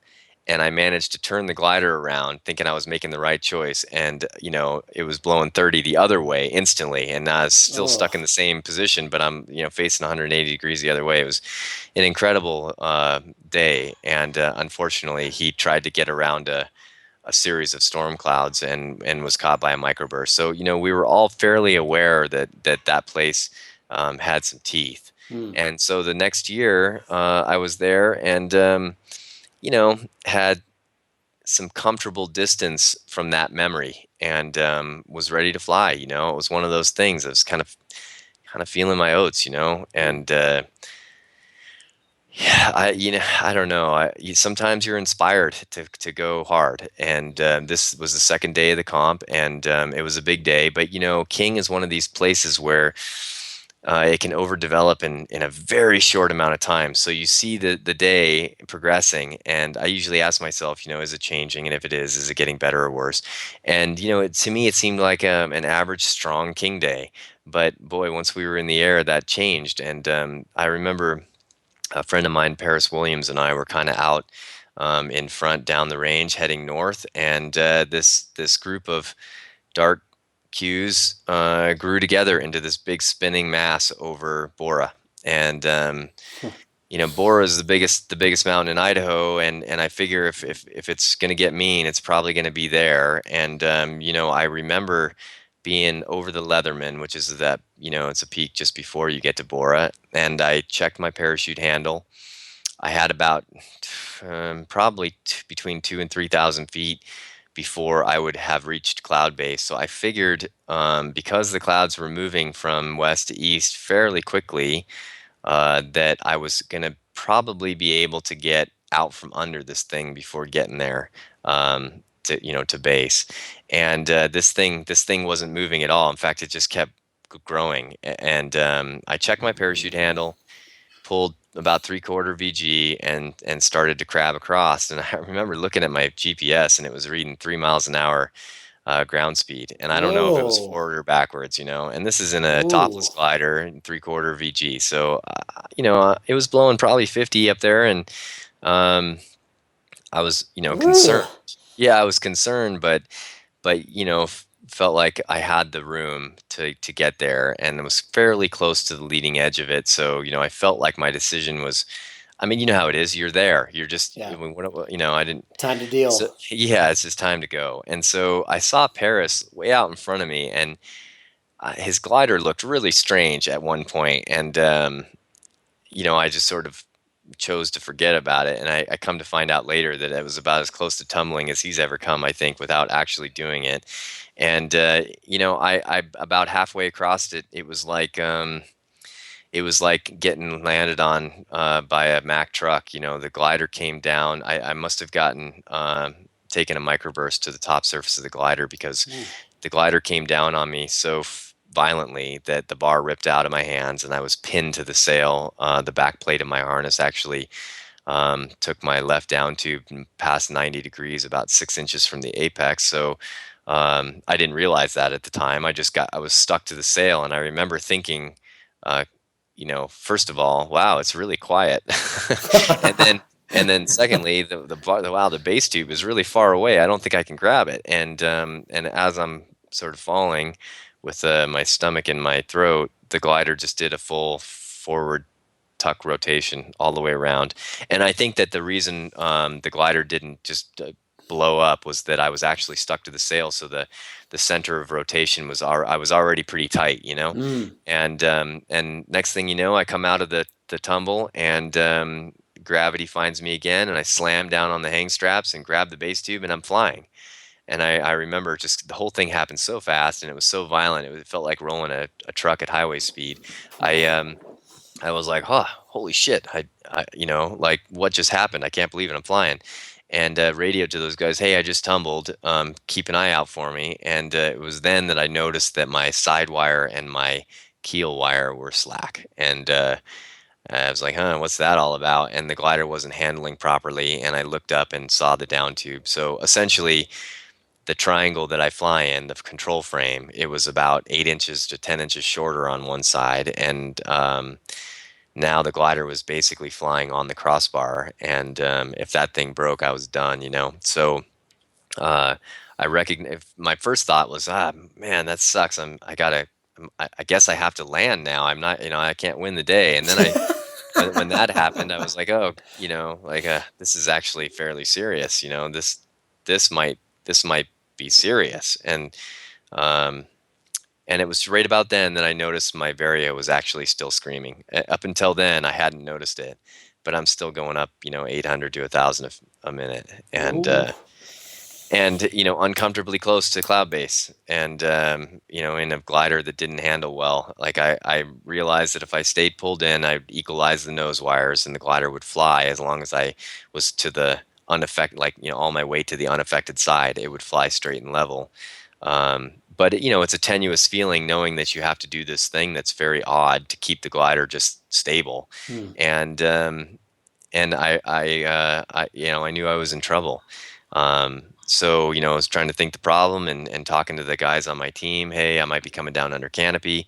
and I managed to turn the glider around thinking I was making the right choice. And, it was blowing 30 the other way instantly. And I was still stuck in Oh, the same position, but I'm, facing 180 degrees the other way. It was an incredible day. And unfortunately, he tried to get around a series of storm clouds and was caught by a microburst. So, we were all fairly aware that place had some teeth. hmm. And so the next year, I was there and, had some comfortable distance from that memory and was ready to fly. It was one of those things. I was kind of feeling my oats, Hmm. and yeah, I don't know. Sometimes you're inspired to go hard, and this was the second day of the comp, and it was a big day. But King is one of these places where it can overdevelop in a very short amount of time. So you see the day progressing, and I usually ask myself, is it changing? And if it is it getting better or worse? And to me, it seemed like an average strong King day. But boy, once we were in the air, that changed, and I remember a friend of mine, Paris Williams, and I were kind of out in front down the range heading north, and this group of dark cues grew together into this big spinning mass over Bora. And Bora is the biggest mountain in Idaho, and I figure if it's going to get mean, it's probably going to be there. And I remember being over the Leatherman, which is that it's a peak just before you get to Bora, and I checked my parachute handle. I had about probably between 2 and 3,000 feet before I would have reached cloud base. So I figured because the clouds were moving from west to east fairly quickly, that I was going to probably be able to get out from under this thing before getting there to base. And this thing wasn't moving at all. In fact, it just kept growing. And I checked my parachute handle, pulled about three-quarter VG, and started to crab across. And I remember looking at my GPS, and it was reading 3 miles an hour ground speed. And I don't know if it was Whoa. forward or backwards, And this is in a Ooh. topless glider, and three-quarter VG. So, it was blowing probably 50 up there, and um, I was, Ugh. concerned. Yeah, I was concerned, but felt like I had the room to get there, and it was fairly close to the leading edge of it. So I felt like my decision was. I mean, you know how it is. You're there. You're just. I Yeah. mean, I didn't. Time to deal. So yeah, it's just time to go. And so I saw Paris way out in front of me, and his glider looked really strange at one point, and I just sort of chose to forget about it. And I come to find out later that it was about as close to tumbling as he's ever come, I think, without actually doing it. And I about halfway across it, it was like getting landed on by a Mack truck. The glider came down. I must have gotten taken a microburst to the top surface of the glider because Hmm. the glider came down on me so violently that the bar ripped out of my hands and I was pinned to the sail. The back plate of my harness actually took my left down tube past 90 degrees, about 6 inches from the apex. So I didn't realize that at the time. I was stuck to the sail, and I remember thinking, uh, first of all, wow, it's really quiet, and then secondly, wow, the base tube is really far away. I don't think I can grab it. And as I'm sort of falling with my stomach in my throat, the glider just did a full forward tuck rotation all the way around. And I think that the reason the glider didn't just blow up was that I was actually stuck to the sail, so the center of rotation I was already pretty tight. Hmm. And next thing you know, I come out of the tumble, and gravity finds me again, and I slam down on the hang straps and grab the base tube, and I'm flying. And I remember just the whole thing happened so fast, and it was so violent. It felt like rolling a truck at highway speed. I I was like, huh, holy shit. Like what just happened? I can't believe it. I'm flying. and radioed to those guys, "Hey, I just tumbled. Keep an eye out for me." And it was then that I noticed that my side wire and my keel wire were slack, and I was like, "Huh, what's that all about?" And the glider wasn't handling properly, and I looked up and saw the down tube. So essentially, the triangle that I fly in, the control frame, it was about 8 inches to 10 inches shorter on one side, and now the glider was basically flying on the crossbar. And if that thing broke, I was done, you know. So uh, I recognize my first thought was, man, that sucks. I guess I have to land now. I'm not, I can't win the day. And then when that happened, I was like, oh, like this is actually fairly serious. This might this might be serious. Um, and it was right about then that I noticed my Vario was actually still screaming. Up until then, I hadn't noticed it, but I'm still going up, 800 to 1,000 a minute, Ooh. and uncomfortably close to cloud base, and in a glider that didn't handle well. Like I realized that if I stayed pulled in, I'd equalize the nose wires and the glider would fly as long as I was to the unaffected, like all my weight to the unaffected side, it would fly straight and level. But it's a tenuous feeling knowing that you have to do this thing that's very odd to keep the glider just stable. Hmm. And I knew I was in trouble. So I was trying to think the problem, and talking to the guys on my team. Hey, I might be coming down under canopy.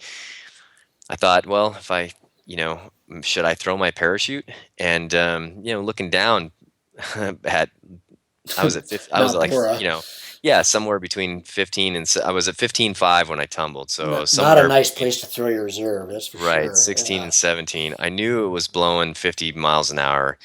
I thought, well, if I, should I throw my parachute? And looking down at, I was Mount like, Dora. yeah, somewhere between 15 and I was at 15.5 when I tumbled. So Not a somewhere nice between, place to throw your reserve, that's for right, sure. 16 Yeah. and 17. I knew it was blowing 50 miles an hour.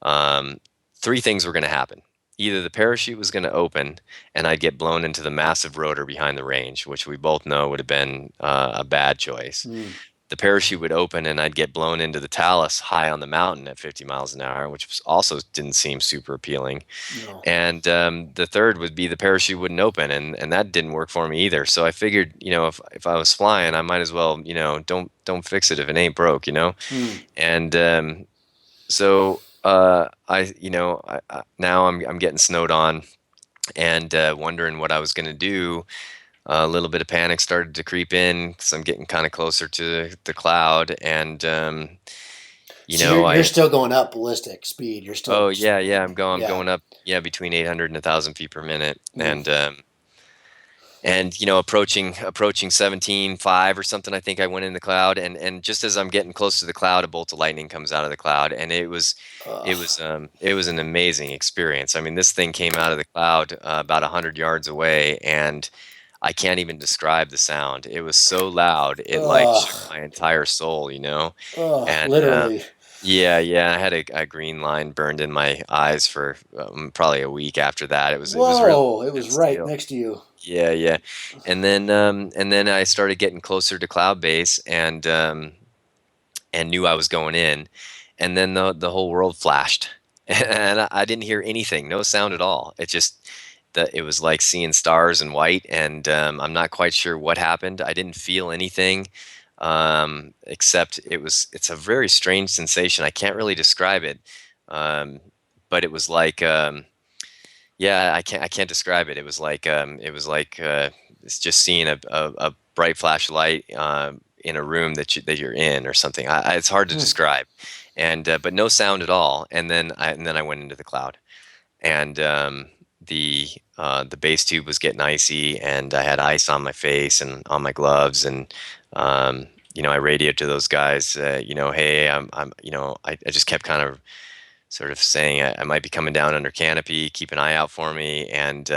um, Three things were going to happen. Either the parachute was going to open and I'd get blown into the massive rotor behind the range, which we both know would have been a bad choice. Hmm. The parachute would open and I'd get blown into the talus high on the mountain at 50 miles an hour, which also didn't seem super appealing. No. And the third would be the parachute wouldn't open, and that didn't work for me either. So I figured, if I was flying, I might as well, don't fix it if it ain't broke, Hmm. And so now I'm getting snowed on, and wondering what I was going to do. A little bit of panic started to creep in because I'm getting kind of closer to the cloud, and So you're I still going up ballistic speed. You're still oh yeah, I'm yeah. going up, yeah, between 800 and 1,000 feet per minute, Hmm. and approaching 17.5 or something. I think I went in the cloud, and just as I'm getting close to the cloud, a bolt of lightning comes out of the cloud, and it was an amazing experience. I mean, this thing came out of the cloud about 100 yards away, and I can't even describe the sound. It was so loud, it like shook Ugh. my entire soul, Ugh. and Literally. yeah, I had a green line burned in my eyes for probably a week after that. It was really Whoa! It was intense right deal. next to you. Yeah. And then I started getting closer to cloud base, and knew I was going in, and then the whole world flashed, and I didn't hear anything, no sound at all. It was like seeing stars in white, and I'm not quite sure what happened. I didn't feel anything, except it's a very strange sensation. I can't really describe it, um, but it was like, yeah, I can't describe it. It was like it's just seeing a bright flashlight in a room that you're in or something. It's hard to Hmm. describe, and but no sound at all. And then I went into the cloud, and the base tube was getting icy, and I had ice on my face and on my gloves, and I radioed to those guys, hey, I just kept kind of sort of saying I might be coming down under canopy, keep an eye out for me, and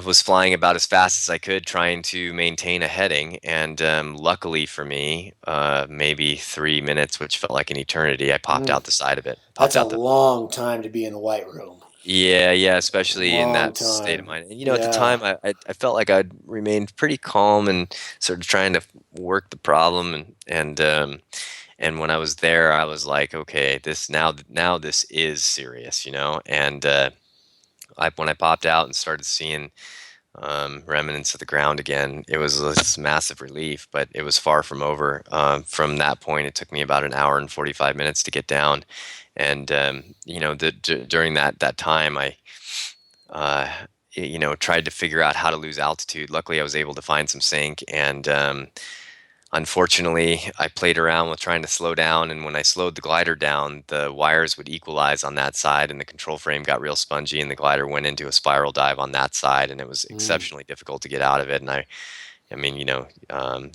was flying about as fast as I could, trying to maintain a heading. And luckily for me, maybe 3 minutes, which felt like an eternity, I popped Hmm. out the side of it. That's Popped a out the long time to be in the white room. Yeah, especially in Long that state of time. mind. And at the Yeah. time, I felt like I'd remained pretty calm and sort of trying to work the problem, and when I was there, I was like, okay, now this is serious. And when I popped out and started seeing remnants of the ground again. It was this massive relief, but it was far from over. From that point, it took me about an hour and 45 minutes to get down. And, during that time, I, uh, tried to figure out how to lose altitude. Luckily, I was able to find some sync, and unfortunately, I played around with trying to slow down, and when I slowed the glider down, the wires would equalize on that side, and the control frame got real spongy, and the glider went into a spiral dive on that side, and it was Mm. exceptionally difficult to get out of it. And I mean,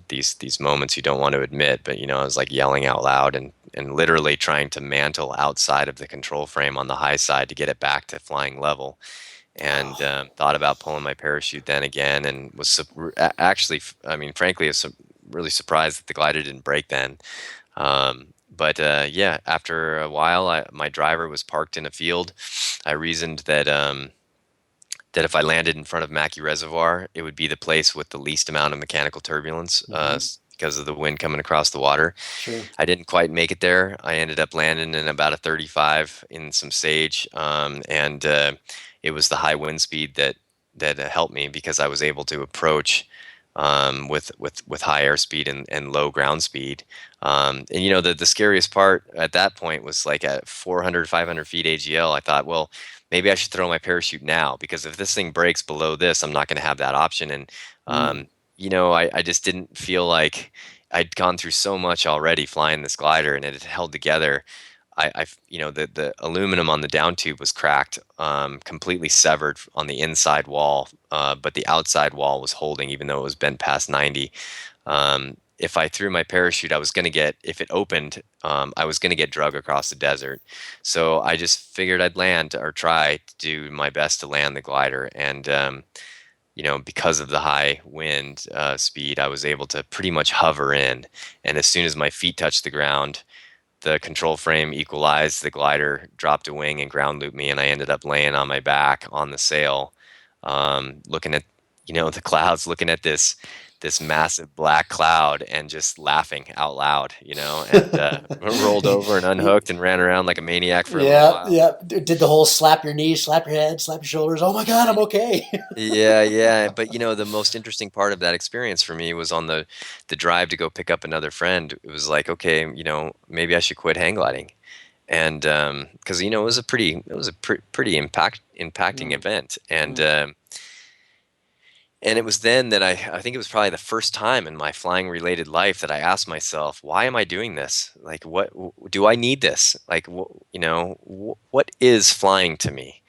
these moments you don't want to admit, but I was like yelling out loud and literally trying to mantle outside of the control frame on the high side to get it back to flying level, and Oh. thought about pulling my parachute then again, and was actually, I mean, frankly, I was really surprised that the glider didn't break then. But yeah, after a while, my driver was parked in a field. I reasoned that if I landed in front of Mackey Reservoir, it would be the place with the least amount of mechanical turbulence, Hmm. because of the wind coming across the water. Sure. I didn't quite make it there. I ended up landing in about a 35 in some sage, and it was the high wind speed that helped me, because I was able to approach with high airspeed and low ground speed. And the scariest part at that point was like at 400, 500 feet AGL. I thought, well, maybe I should throw my parachute now, because if this thing breaks below this, I'm not going to have that option. And Mm. I just didn't feel like I'd gone through so much already flying this glider, and it had held together. The aluminum on the down tube was cracked, completely severed on the inside wall, but the outside wall was holding, even though it was bent past 90. If I threw my parachute, if it opened, I was going to get drug across the desert. So I just figured I'd land, or try to do my best to land the glider. And, because of the high wind speed, I was able to pretty much hover in. And as soon as my feet touched the ground, the control frame equalized, the glider dropped a wing and ground looped me, and I ended up laying on my back on the sail, looking at the clouds, looking at this massive black cloud, and just laughing out loud, and rolled over and unhooked and ran around like a maniac for a little Yeah, while. yeah. Did the whole slap your knees, slap your head, slap your shoulders? Oh my God, I'm okay. Yeah, yeah. But the most interesting part of that experience for me was on the drive to go pick up another friend. It was like, okay, maybe I should quit hang gliding. And because it was a pretty impacting Mm. event. And Mm. and it was then that I think it was probably the first time in my flying related life that I asked myself, why am I doing this? Like, do I need this? Like, what is flying to me?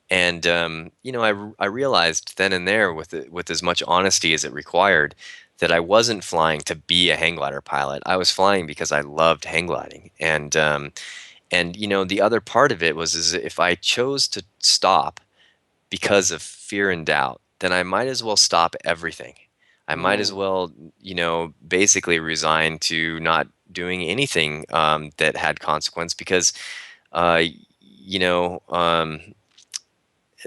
And I realized then and there, with as much honesty as it required, that I wasn't flying to be a hang glider pilot. I was flying because I loved hang gliding. And the other part of it was, is if I chose to stop because of fear and doubt, then I might as well stop everything. I might as Mm. well, basically resign to not doing anything that had consequence, because uh, you know um,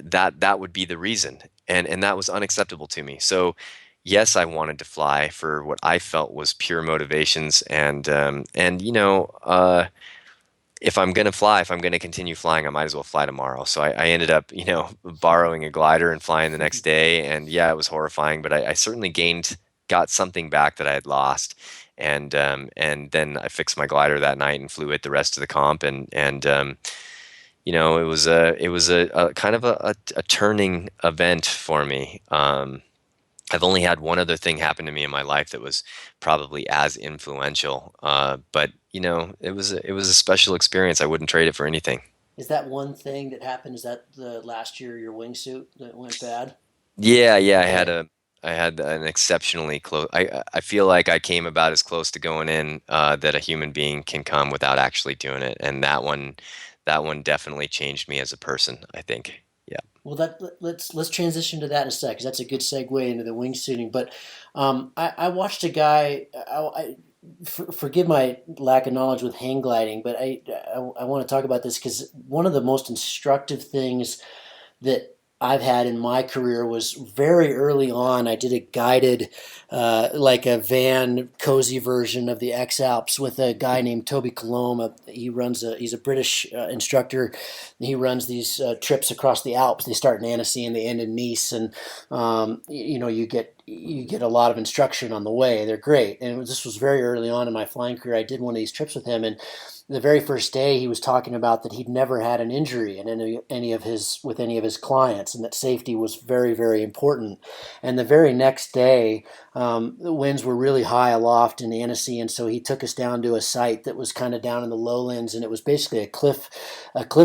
that would be the reason, and that was unacceptable to me. So yes, I wanted to fly for what I felt was pure motivations, and if I'm gonna fly, if I'm gonna continue flying, I might as well fly tomorrow. So I ended up, borrowing a glider and flying the next day. And yeah, it was horrifying, but I certainly got something back that I had lost. And then I fixed my glider that night and flew it the rest of the comp. It was a kind of a turning event for me. I've only had one other thing happen to me in my life that was probably as influential. But it was a special experience. I wouldn't trade it for anything. Is that one thing that happened? Is that the last year your wingsuit that went bad? Yeah, yeah. Okay. I had an exceptionally close. I feel like I came about as close to going in that a human being can come without actually doing it, and that one definitely changed me as a person, I think. Yeah. Well, let's transition to that in a sec, because that's a good segue into the wingsuiting. But I watched a guy. Forgive my lack of knowledge with hang gliding, but I want to talk about this because one of the most instructive things that I've had in my career was very early on. I did a guided, like a van cozy version of the X Alps with a guy named Toby Colomb. He's a British instructor. He runs these trips across the Alps. They start in Annecy and they end in Nice, and you get a lot of instruction on the way. They're great, and this was very early on in my flying career. I did one of these trips with him, and the very first day he was talking about that he'd never had an injury in any of his clients, and that safety was very, very important. And the very next day, the winds were really high aloft in Annecy, and so he took us down to a site that was kind of down in the lowlands, and it was basically a cliff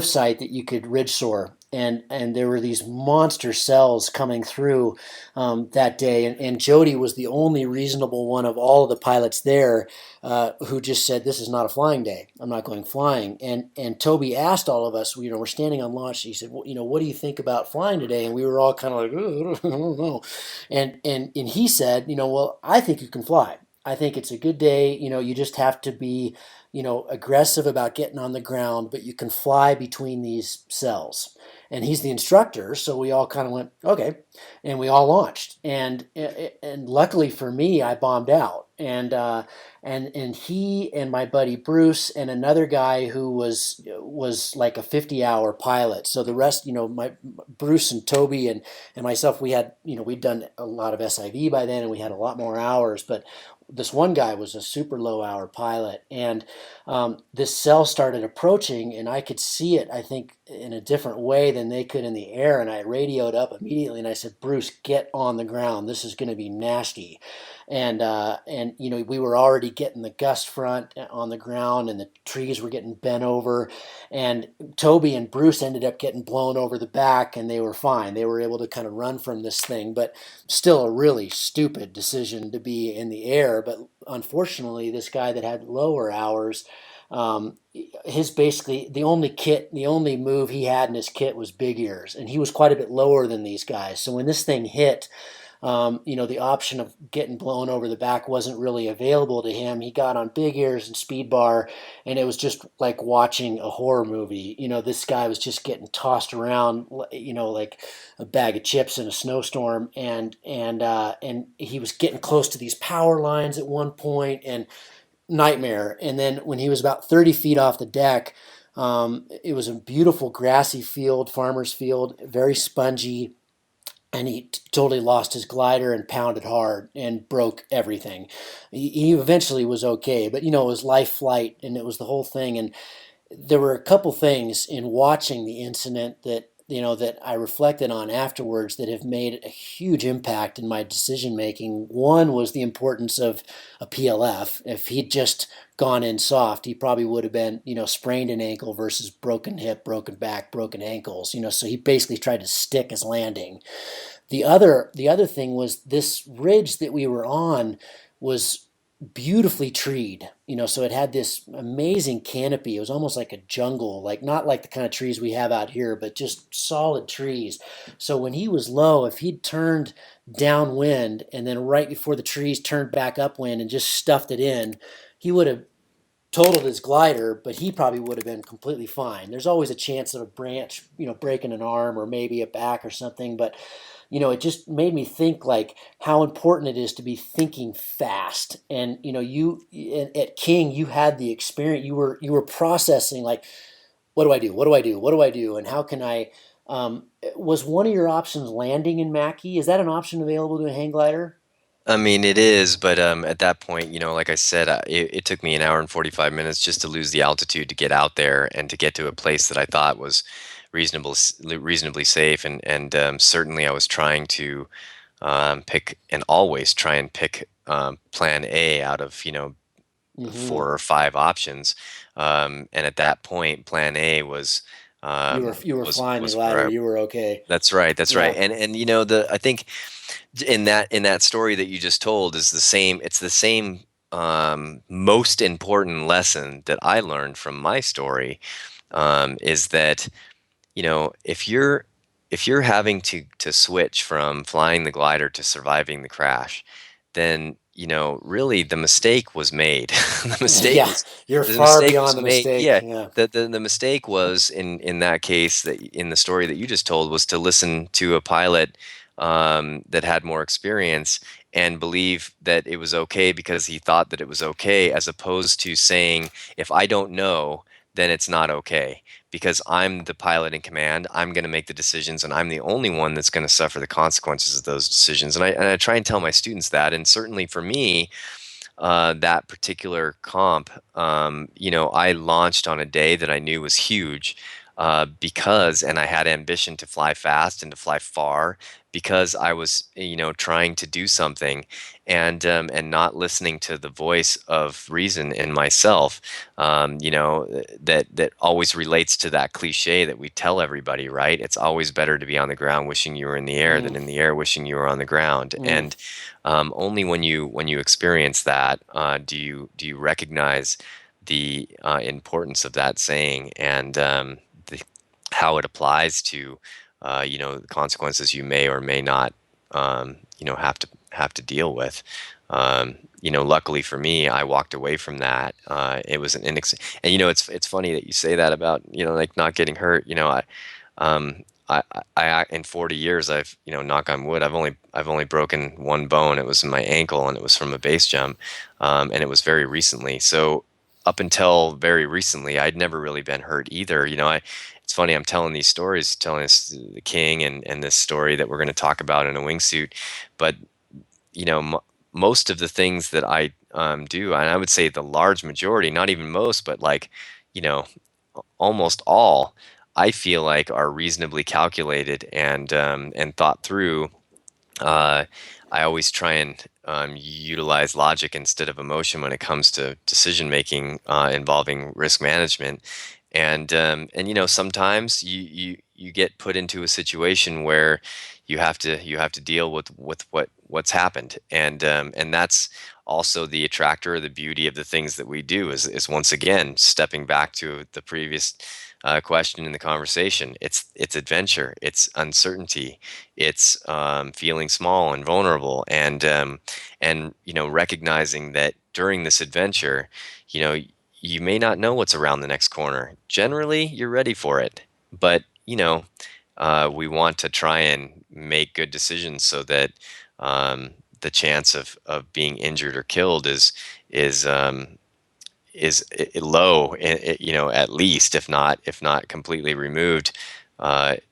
site that you could ridge soar. And there were these monster cells coming through that day, and Jody was the only reasonable one of all of the pilots there who just said, "This is not a flying day. I'm not going flying." And Toby asked all of us, we're standing on launch. He said, well, what do you think about flying today? And we were all kind of like, oh, I don't know. And he said, well, I think you can fly. I think it's a good day. You just have to be, aggressive about getting on the ground, but you can fly between these cells. And he's the instructor, so we all kind of went, okay, and we all launched. And luckily for me, I bombed out. And he and my buddy Bruce and another guy who was like a 50-hour pilot. So the rest, my Bruce and Toby and myself, we had, we'd done a lot of SIV by then, and we had a lot more hours. But this one guy was a super low hour pilot, and this cell started approaching, and I could see it, I think, in a different way than they could in the air. And I radioed up immediately, and I said, Bruce, get on the ground. This is going to be nasty. And we were already getting the gust front on the ground, and the trees were getting bent over. And Toby and Bruce ended up getting blown over the back, and they were fine. They were able to kind of run from this thing, but still a really stupid decision to be in the air. But unfortunately, this guy that had lower hours, his basically the only move he had in his kit was big ears, and he was quite a bit lower than these guys. So when this thing hit, the option of getting blown over the back wasn't really available to him. He got on big ears and speed bar, and it was just like watching a horror movie. This guy was just getting tossed around, like a bag of chips in a snowstorm, and he was getting close to these power lines at one point, and nightmare. And then when he was about 30 feet off the deck, it was a beautiful grassy field, farmer's field, very spongy, and he totally lost his glider and pounded hard and broke everything. He eventually was okay, but it was life flight, and it was the whole thing. And there were a couple things in watching the incident that I reflected on afterwards that have made a huge impact in my decision making. One was the importance of a PLF. If he'd just gone in soft, he probably would have been, sprained an ankle versus broken hip, broken back, broken ankles. So he basically tried to stick his landing. The other thing was this ridge that we were on was beautifully treed, so it had this amazing canopy. It was almost like a jungle, like not like the kind of trees we have out here, but just solid trees. So when he was low, if he'd turned downwind and then right before the trees turned back upwind and just stuffed it in, he would have totaled his glider, but he probably would have been completely fine. There's always a chance of a branch, breaking an arm or maybe a back or something, but it just made me think like how important it is to be thinking fast. And you at King, you had the experience. You were processing like, what do I do? What do I do? What do I do? And how can I? Was one of your options landing in Mackey? Is that an option available to a hang glider? I mean, it is, but at that point, like I said, it took me an hour and 45 minutes just to lose the altitude to get out there and to get to a place that I thought was reasonably safe. And certainly I was trying to pick and always try and pick plan A out of, Mm-hmm. 4 or 5 options. And at that point, plan A was You were flying the was glider. where You were okay. that's right. That's right. Yeah. And the I think in that story that you just told is the same. It's the same most important lesson that I learned from my story is that if you're having to switch from flying the glider to surviving the crash, then really the mistake was made. the mistake Yeah, was you're the far mistake was beyond the made. mistake. Yeah, Yeah. the mistake was in that case, that in the story that you just told, was to listen to a pilot that had more experience and believe that it was okay because he thought that it was okay, as opposed to saying, if I don't know, then it's not okay because I'm the pilot in command. I'm going to make the decisions, and I'm the only one that's going to suffer the consequences of those decisions. And I try and tell my students that. And certainly for me, that particular comp, I launched on a day that I knew was huge, because, and I had ambition to fly fast and to fly far, because I was, trying to do something, and not listening to the voice of reason in myself, that always relates to that cliche that we tell everybody, right? It's always better to be on the ground wishing you were in the air Mm, than in the air wishing you were on the ground. mm, And only when you experience that, do you recognize the importance of that saying, and the, how it applies to the consequences you may or may not have to deal with. Luckily for me, I walked away from that. It was and it's funny that you say that about like not getting hurt. Um, in 40 years, I've, knock on wood, I've only broken one bone. It was in my ankle, and it was from a base jump, and it was very recently. So up until very recently, I'd never really been hurt either. It's funny. I'm telling these stories, telling us the king, and this story that we're going to talk about in a wingsuit, but most of the things that I do, and I would say the large majority, not even most, but like, you know, almost all, I feel like are reasonably calculated and thought through. uh, I always try and utilize logic instead of emotion when it comes to decision making involving risk management. And sometimes you get put into a situation where you have to deal with what's happened, and that's also the attractor or the beauty of the things that we do, is once again stepping back to the previous question in the conversation. It's adventure, it's uncertainty, it's feeling small and vulnerable, and recognizing that during this adventure, you know you may not know what's around the next corner. Generally, you're ready for it, but we want to try and make good decisions so that the chance of being injured or killed is low, at least, if not completely removed,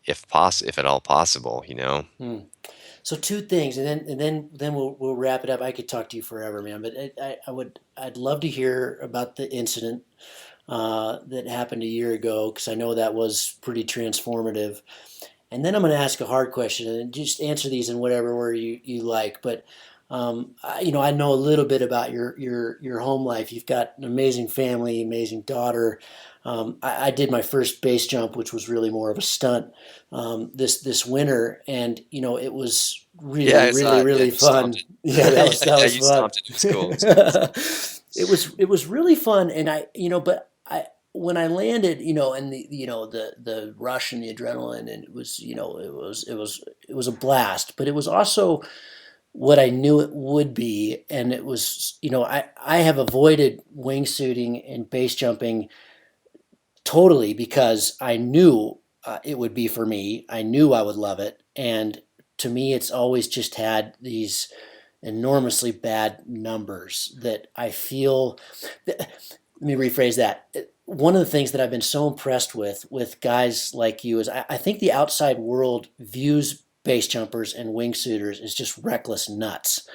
if at all possible. mm. So two things, and then we'll wrap it up. I could talk to you forever, man. But I'd love to hear about the incident that happened a year ago, because I know that was pretty transformative. And then I'm going to ask a hard question, and just answer these in whatever order you like. But I know a little bit about your home life. You've got an amazing family, amazing daughter. I did my first base jump, which was really more of a stunt, this winter, and it was Yeah, really, I saw really, it. Yeah, really you stomped fun. it. Yeah, that was Yeah, that yeah, was you fun. stomped it. It was cool. It was cool. It was really fun, and but I when I landed, and the rush and the adrenaline, and it was it was a blast, but it was also what I knew it would be, and it was I have avoided wingsuiting and base jumping totally because I knew it would be for me. I knew I would love it, and to me, it's always just had these enormously bad numbers that I feel. Let me rephrase that. One of the things that I've been so impressed with guys like you is I think the outside world views base jumpers and wingsuiters as just reckless nuts,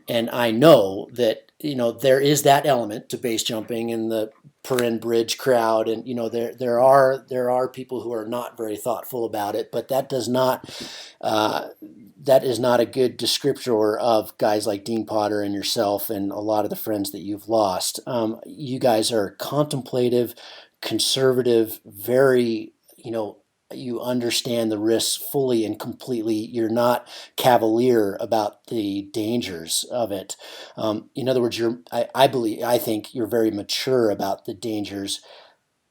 and I know that there is that element to base jumping in the Perrin Bridge crowd, and there are people who are not very thoughtful about it, but uh, that is not a good descriptor of guys like Dean Potter and yourself and a lot of the friends that you've lost. You guys are contemplative, conservative, very, you understand the risks fully and completely. You're not cavalier about the dangers of it. In other words, I think you're very mature about the dangers,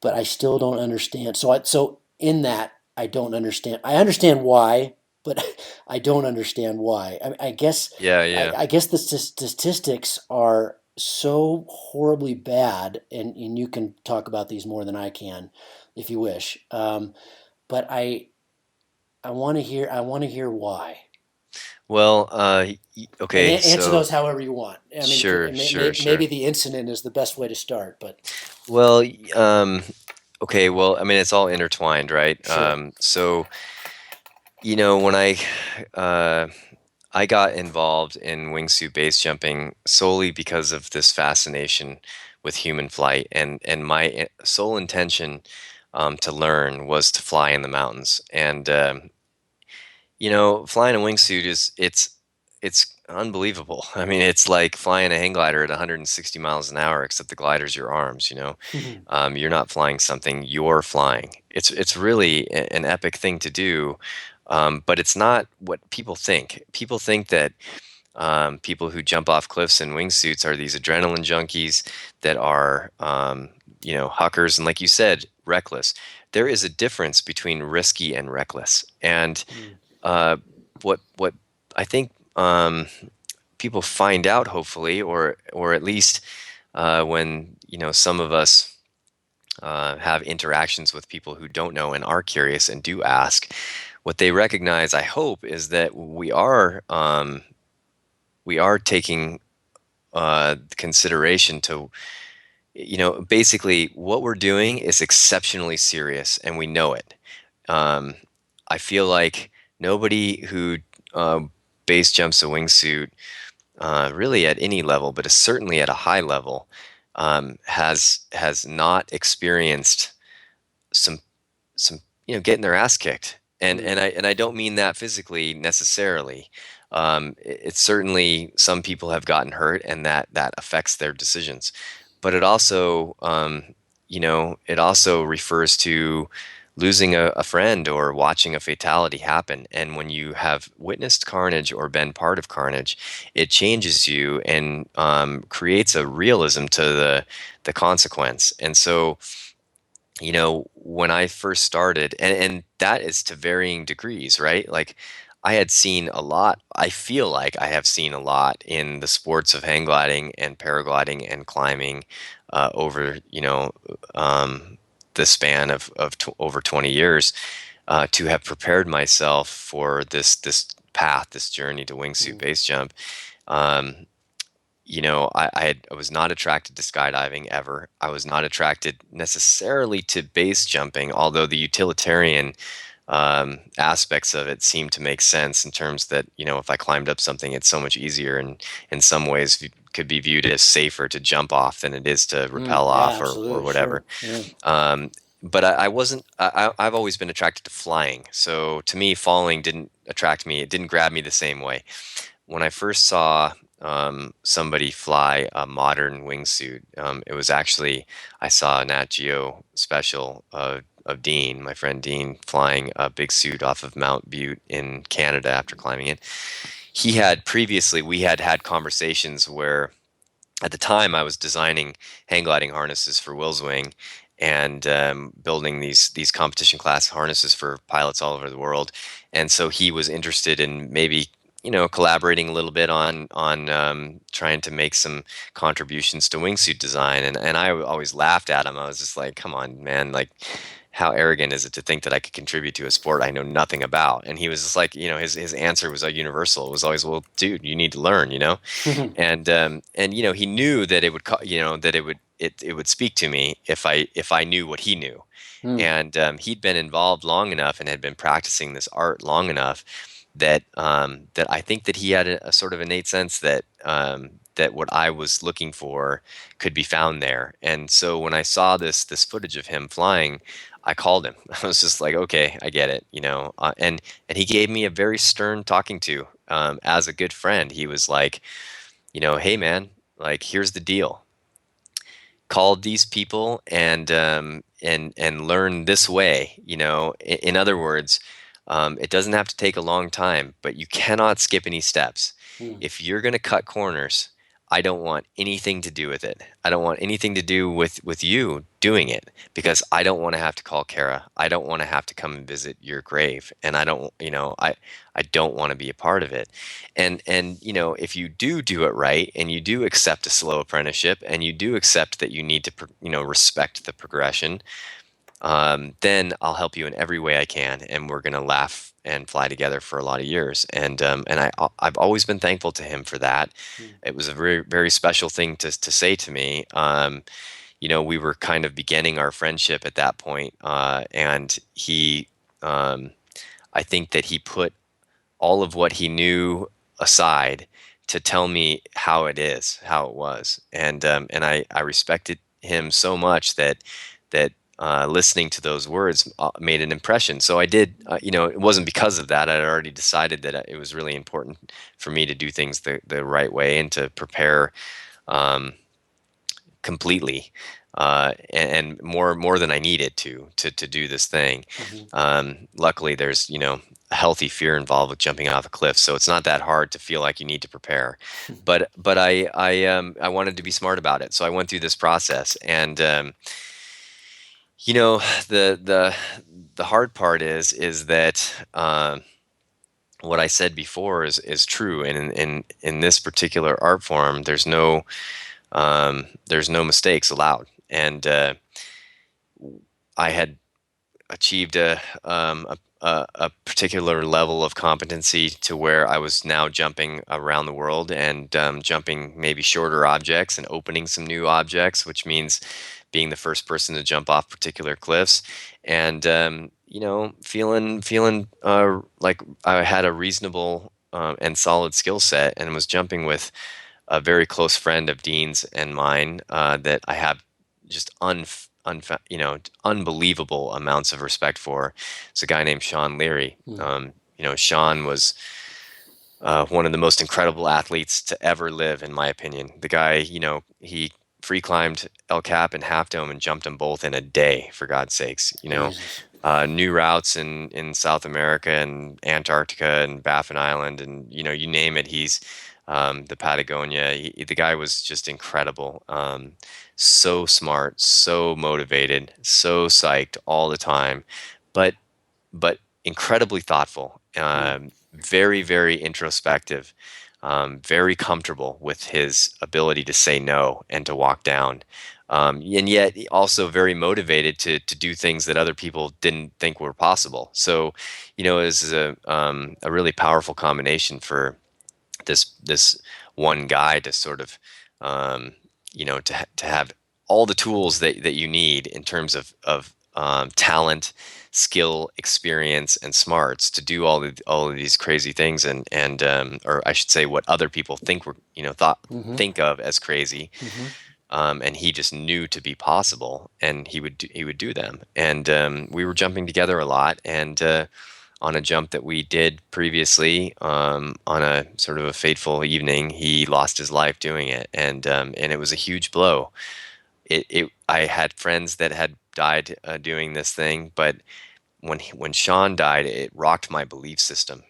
but I still don't understand. So in that, I don't understand. I understand why. but I don't understand why. I guess Yeah, I, yeah. I guess the statistics are so horribly bad, and you can talk about these more than I can, if you wish. But I want to hear why, Well, and okay, answer so those however you want. I mean, sure, sure, sure. maybe the incident is the best way to start, but Well, okay, well, I mean, it's all intertwined, right? sure. So, when uh, I got involved in wingsuit base jumping solely because of this fascination with human flight, and my sole intention to learn was to fly in the mountains. And flying a wingsuit it's unbelievable. I mean, it's like flying a hang glider at 160 miles an hour, except the glider's your arms. You're not flying something; you're flying. It's really an epic thing to do, but it's not what people think. People think that people who jump off cliffs in wingsuits are these adrenaline junkies that are, huckers, and like you said, reckless. There is a difference between risky and reckless, and Mm, uh, what I think people find out, hopefully, or at least when some of us have interactions with people who don't know and are curious and do ask, what they recognize, I hope, is that we are taking consideration to basically what we're doing is exceptionally serious and we know it. um, I feel like nobody who uh, base jumps a wingsuit, really at any level, but certainly at a high level, has not experienced some some getting their ass kicked, and mm, I don't mean that physically necessarily. It's certainly some people have gotten hurt, and that affects their decisions, but it also refers to losing a friend or watching a fatality happen. And when you have witnessed carnage or been part of carnage, it changes you and creates a realism to the consequence. And so when I first started, and that is to varying degrees, right? Like I had seen a lot, I feel like I have seen a lot in the sports of hang gliding and paragliding and climbing over, the span of over 20 years to have prepared myself for this path, this journey to wingsuit mm, base jump. Um, I was not attracted to skydiving ever. I was not attracted necessarily to base jumping, although the utilitarian aspects of it seem to make sense in terms that, if I climbed up something, it's so much easier and in some ways could be viewed as safer to jump off than it is to mm. rappel Yeah, off or absolutely, whatever. sure. Yeah. But I wasn't, I've always been attracted to flying. So to me, falling didn't attract me. It didn't grab me the same way. When I first saw somebody fly a modern wingsuit, it was actually, I saw a Nat Geo special of Dean, my friend Dean, flying a big suit off of Mount Butte in Canada after climbing it. We had had conversations where at the time I was designing hang gliding harnesses for Will's Wing and building these competition class harnesses for pilots all over the world. And so he was interested in maybe collaborating a little bit on trying to make some contributions to wingsuit design. And I always laughed at him. I was just like, come on, man, like. How arrogant is it to think that I could contribute to a sport I know nothing about? And he was just like, his answer was universal. It was always, well, dude, you need to learn. And he knew that it would that it would speak to me if I knew what he knew. Mm, And he'd been involved long enough and had been practicing this art long enough that I think that he had a sort of innate sense that what I was looking for could be found there. And so when I saw this footage of him flying, I called him. I was just like, okay, I get it. And he gave me a very stern talking to. As a good friend, he was like, hey man, like here's the deal. Call these people and learn this way. In other words, it doesn't have to take a long time, but you cannot skip any steps. mm, If you're going to cut corners, I don't want anything to do with it. I don't want anything to do with you doing it, because I don't want to have to call Kara. I don't want to have to come and visit your grave, and I don't, I don't want to be a part of it. And if you do it right, and you do accept a slow apprenticeship, and you do accept that you need to respect the progression, then I'll help you in every way I can, and we're gonna laugh and fly together for a lot of years. I've always been thankful to him for that. Mm. It was a very very special thing to say to me. We were kind of beginning our friendship at that point, and he, um, I think that he put all of what he knew aside to tell me how it was, and I respected him so much that listening to those words made an impression. So I did, it wasn't because of that. I had already decided that it was really important for me to do things the right way and to prepare um, completely, and more than I needed to do this thing. Mhm. Luckily, there's a healthy fear involved with jumping off a cliff, so it's not that hard to feel like you need to prepare. But I wanted to be smart about it, so I went through this process, and you know the hard part is that what I said before is true, and in this particular art form, there's no mistakes allowed. And I had achieved a particular level of competency to where I was now jumping around the world, and jumping maybe shorter objects and opening some new objects, which means being the first person to jump off particular cliffs, and feeling like I had a reasonable and solid skill set, and was jumping with a very close friend of Dean's and mine, that I have just unbelievable amounts of respect for. It's a guy named Sean Leary. Mm. Sean was one of the most incredible athletes to ever live, in my opinion. The guy, he free climbed El Cap and Half Dome and jumped them both in a day, for God's sakes. Jesus. New routes in South America and Antarctica and Baffin Island, and you name it. He's the Patagonia. The guy was just incredible. So smart, so motivated, so psyched all the time, but incredibly thoughtful. Mm. Very very introspective. Very comfortable with his ability to say no and to walk down, and yet also very motivated to do things that other people didn't think were possible. So, it was a really powerful combination for this one guy to sort of, to have all the tools that you need in terms of talent, skill, experience, and smarts to do all of these crazy things, and or I should say, what other people think were Mhm. think of as crazy. Mhm. And he just knew to be possible, and he would do them. And we were jumping together a lot, and on a jump that we did previously, on a sort of a fateful evening, he lost his life doing it, and it was a huge blow. I had friends that had died doing this thing, but when Sean died, it rocked my belief system,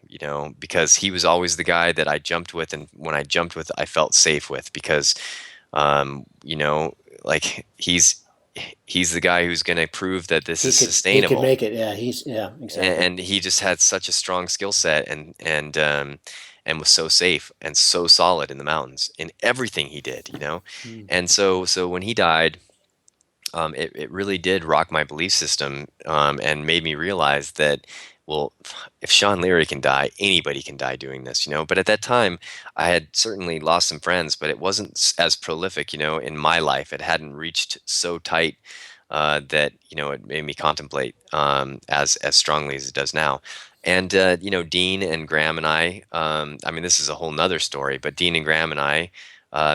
because he was always the guy that I jumped with, and when I jumped with, I felt safe with, because um, you know, like he's the guy who's going to prove that this is He could sustainable, make it. Yeah, yeah, exactly. and he just had such a strong skill set, and was so safe and so solid in the mountains in everything he did, Mm. and so when he died, it really did rock my belief system, and made me realize that, well, if Sean Leary can die, anybody can die doing this, But at that time, I had certainly lost some friends, but it wasn't as prolific, in my life. It hadn't reached so tight that it made me contemplate as strongly as it does now. And Dean and Graham and I mean, this is a whole nother story, but Dean and Graham and I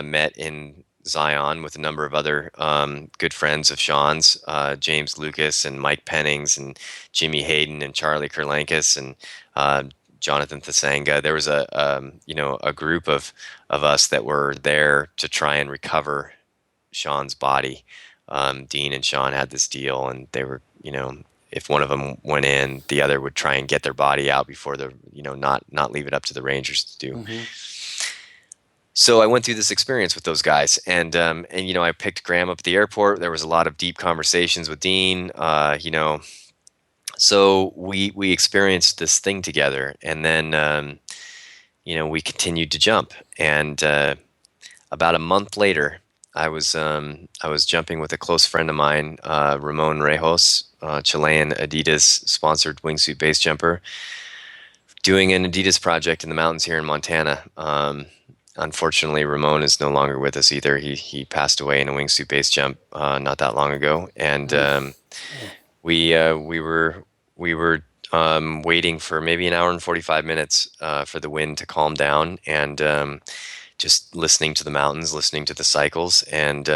met in Zion with a number of other good friends of Sean's, James Lucas and Mike Pennings and Jimmy Hayden and Charlie Kurlankis and Jonathan Thasanga. There was a group of us that were there to try and recover Sean's body. Dean and Sean had this deal, and they were, if one of them went in, the other would try and get their body out before the, not leave it up to the Rangers to do. Mhm. So I went through this experience with those guys, and I picked Graham up at the airport. There was a lot of deep conversations with Dean. So we experienced this thing together, and then we continued to jump. And about a month later, I was jumping with a close friend of mine, Ramon Rejos, Chilean Adidas sponsored wingsuit base jumper, doing an Adidas project in the mountains here in Montana. Unfortunately, Ramon is no longer with us either. He passed away in a wingsuit base jump not that long ago, and we were waiting for maybe an hour and 45 minutes for the wind to calm down, and just listening to the mountains, listening to the cycles, and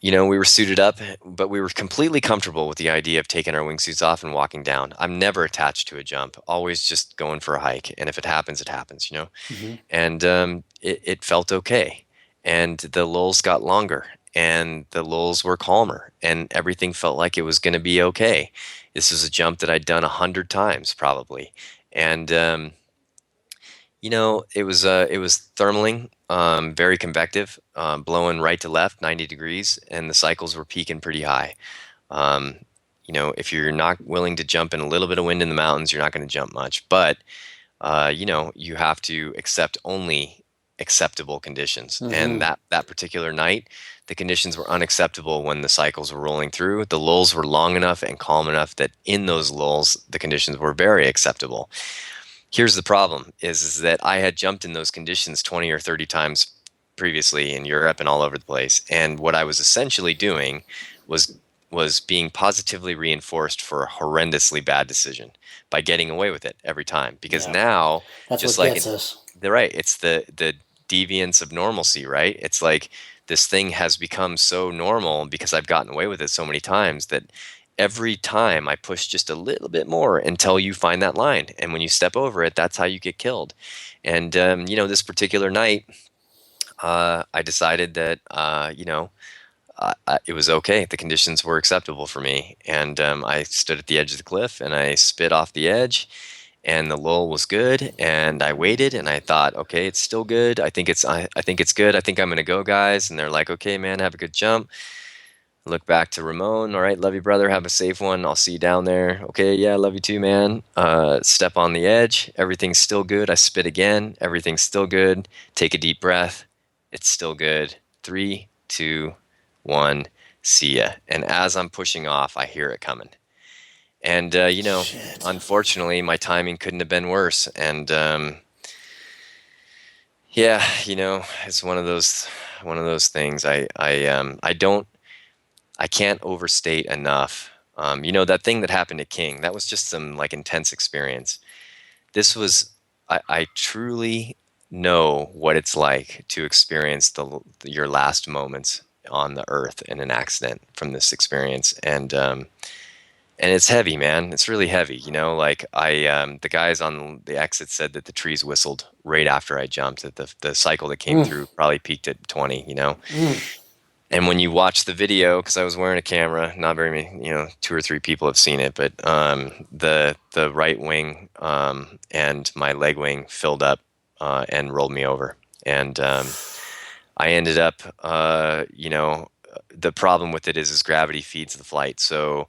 we were suited up, but we were completely comfortable with the idea of taking our wingsuits off and walking down. I'm never attached to a jump, always just going for a hike. And if it happens, it happens. Hmm. And it felt okay. And the lulls got longer and the lulls were calmer and everything felt like it was going to be okay. This was a jump that I'd done 100 times probably. And, it was thermaling, very convective, blowing right to left, 90 degrees, and the cycles were peaking pretty high. Um, if you're not willing to jump in a little bit of wind in the mountains, you're not going to jump much. But you have to accept only acceptable conditions. And Hmm. that particular night, the conditions were unacceptable when the cycles were rolling through. The lulls were long enough and calm enough that in those lulls, the conditions were very acceptable. Here's the problem is that I had jumped in those conditions 20 or 30 times previously in Europe and all over the place. And what I was essentially doing was was being positively reinforced for a horrendously bad decision by getting away with it every time. Because Yeah, now, that's just what like gets us. they're right, it's the deviance of normalcy, right? It's like this thing has become so normal because I've gotten away with it so many times that every time I push just a little bit more until you find that line. And when you step over it, that's how you get killed. And, this particular night, I decided that, it was okay. The conditions were acceptable for me. And I stood at the edge of the cliff and I spit off the edge. And the lull was good, and I waited, and I thought, okay, it's still good. I think it's good. I think I'm gonna go, guys. And they're like, okay, man, have a good jump. Look back to Ramon. All right, love you, brother. Have a safe one. I'll see you down there. Okay, yeah, love you too, man. Step on the edge. Everything's still good. I spit again. Everything's still good. Take a deep breath. It's still good. Three, two, one. See ya. And as I'm pushing off, I hear it coming. And Shit. unfortunately, my timing couldn't have been worse. And yeah, it's one of those things. I can't overstate enough. That thing that happened to King, that was just some like intense experience. This was, I truly know what it's like to experience your last moments on the earth in an accident from this experience. And it's heavy, man. It's really heavy. Like the guys on the exit said that the trees whistled right after I jumped, that the cycle that came Mm, through probably peaked at 20. mm. And when you watch the video, because I was wearing a camera, not very many, two or three people have seen it, but the right wing and my leg wing filled up and rolled me over, and I ended up, the problem with it is gravity feeds the flight, so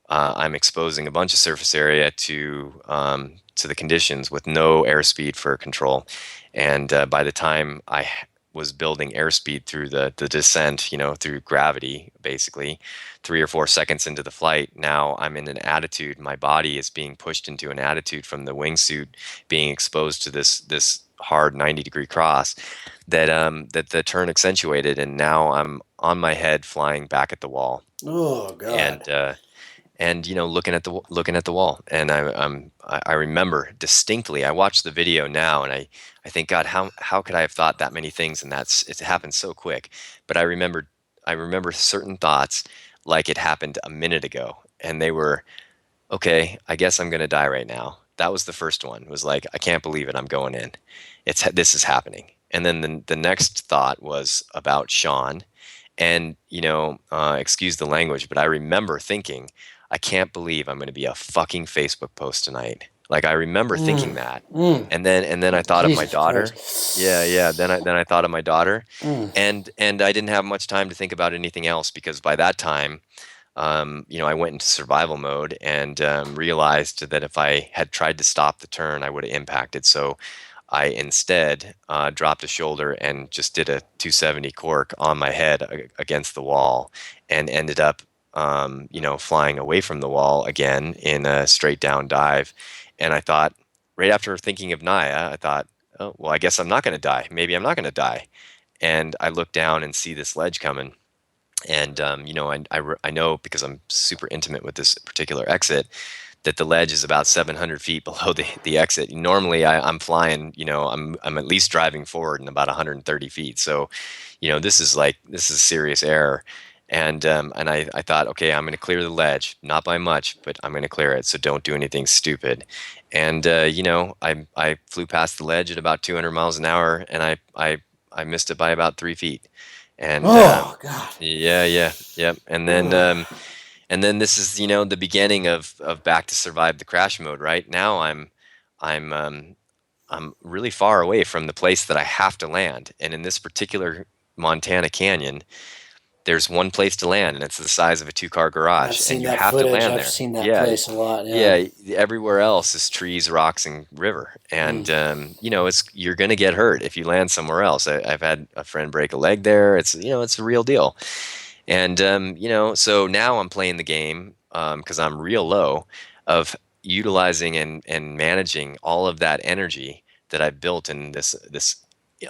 I'm exposing a bunch of surface area to the conditions with no airspeed for control, and by the time I was building airspeed through the descent, through gravity, basically, 3 or 4 seconds into the flight, now I'm in an attitude. My body is being pushed into an attitude from the wingsuit being exposed to this hard 90-degree cross that the turn accentuated, and now I'm on my head flying back at the wall, Oh and God. looking at the wall, and I remember distinctly. I watched the video now, and I think, God, how could I have thought that many things, and it happened so quick. But I remember certain thoughts like it happened a minute ago, and they were, okay, I guess I'm gonna die right now. That was the first one. Was like, I can't believe it. I'm going in. This is happening. And then the next thought was about Sean, and excuse the language, but I remember thinking, I can't believe I'm going to be a fucking Facebook post tonight. Like I remember Mm. thinking that, Mm. and then I thought of my Jesus daughter. Yeah, Christ. yeah. Then I thought of my daughter, Mm. and I didn't have much time to think about anything else because by that time, I went into survival mode and realized that if I had tried to stop the turn, I would have impacted. So I instead dropped a shoulder and just did a 270 cork on my head against the wall, and ended up, flying away from the wall again in a straight down dive. And I thought, right after thinking of Naya, I thought, oh, well, I guess I'm not going to die. Maybe I'm not going to die. And I look down and see this ledge coming. And I know because I'm super intimate with this particular exit that the ledge is about 700 feet below the exit. Normally, I'm flying, I'm at least driving forward in about 130 feet. So, this is serious error. And I thought, okay, I'm going to clear the ledge, not by much, but I'm going to clear it. So don't do anything stupid. And I flew past the ledge at about 200 miles an hour, and I missed it by about 3 feet. And Oh God. yeah, yeah, yep. And then this is, the beginning of back to survive the crash mode. Right now, I'm I'm really far away from the place that I have to land, and in this particular Montana canyon, there's one place to land, and it's the size of a two-car I've garage, and seen you that have to footage. land I've there. seen that Yeah, place a lot. Yeah. yeah. Everywhere else is trees, rocks, and river, Mm. and it's you're gonna get hurt if you land somewhere else. I've had a friend break a leg there. It's a real deal. And so now I'm playing the game because I'm real low of utilizing and managing all of that energy that I've built in this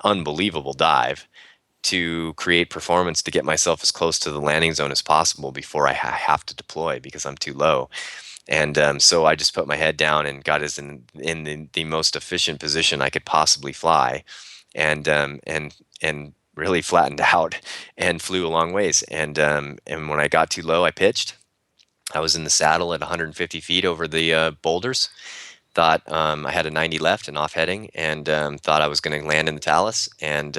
unbelievable dive to create performance to get myself as close to the landing zone as possible before I have to deploy because I'm too low. And so I just put my head down and got us in the most efficient position I could possibly fly, and really flattened out and flew a long ways. And when I got too low, I pitched. I was in the saddle at 150 feet over the boulders. Thought I had a 90 left and off heading, and thought I was going to land in the talus, and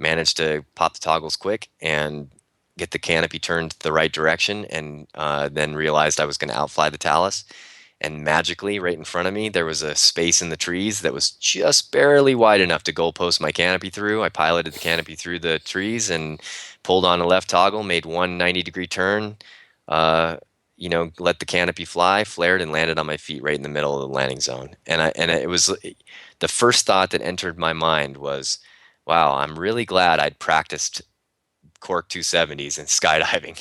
managed to pop the toggles quick and get the canopy turned the right direction, and then realized I was going to outfly the talus. And magically, right in front of me, there was a space in the trees that was just barely wide enough to goalpost my canopy through. I piloted the canopy through the trees and pulled on a left toggle, made one 90-degree turn, uh, let the canopy fly, flared, and landed on my feet right in the middle of the landing zone. And it was the first thought that entered my mind was, wow, I'm really glad I'd practiced cork 270s and skydiving.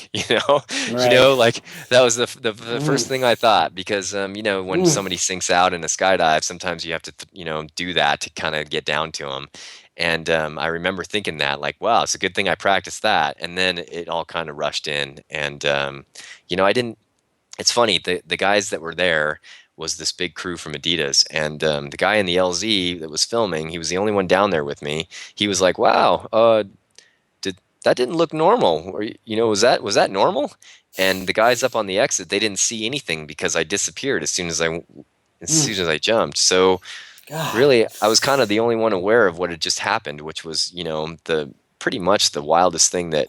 Right. Like that was the first Mm. thing I thought, because when Mm. somebody sinks out in a skydive, sometimes you have to do that to kind of get down to them. And I remember thinking that, like, wow, it's a good thing I practiced that. And then it all kind of rushed in. And I didn't it's funny, the guys that were there was this big crew from Adidas, and the guy in the LZ that was filming, he was the only one down there with me. He was like, wow, did that didn't look normal, or was that normal? And the guys up on the exit, they didn't see anything because I disappeared as Mm. soon as I jumped. So God. really, I was kind of the only one aware of what had just happened, which was, the pretty much the wildest thing that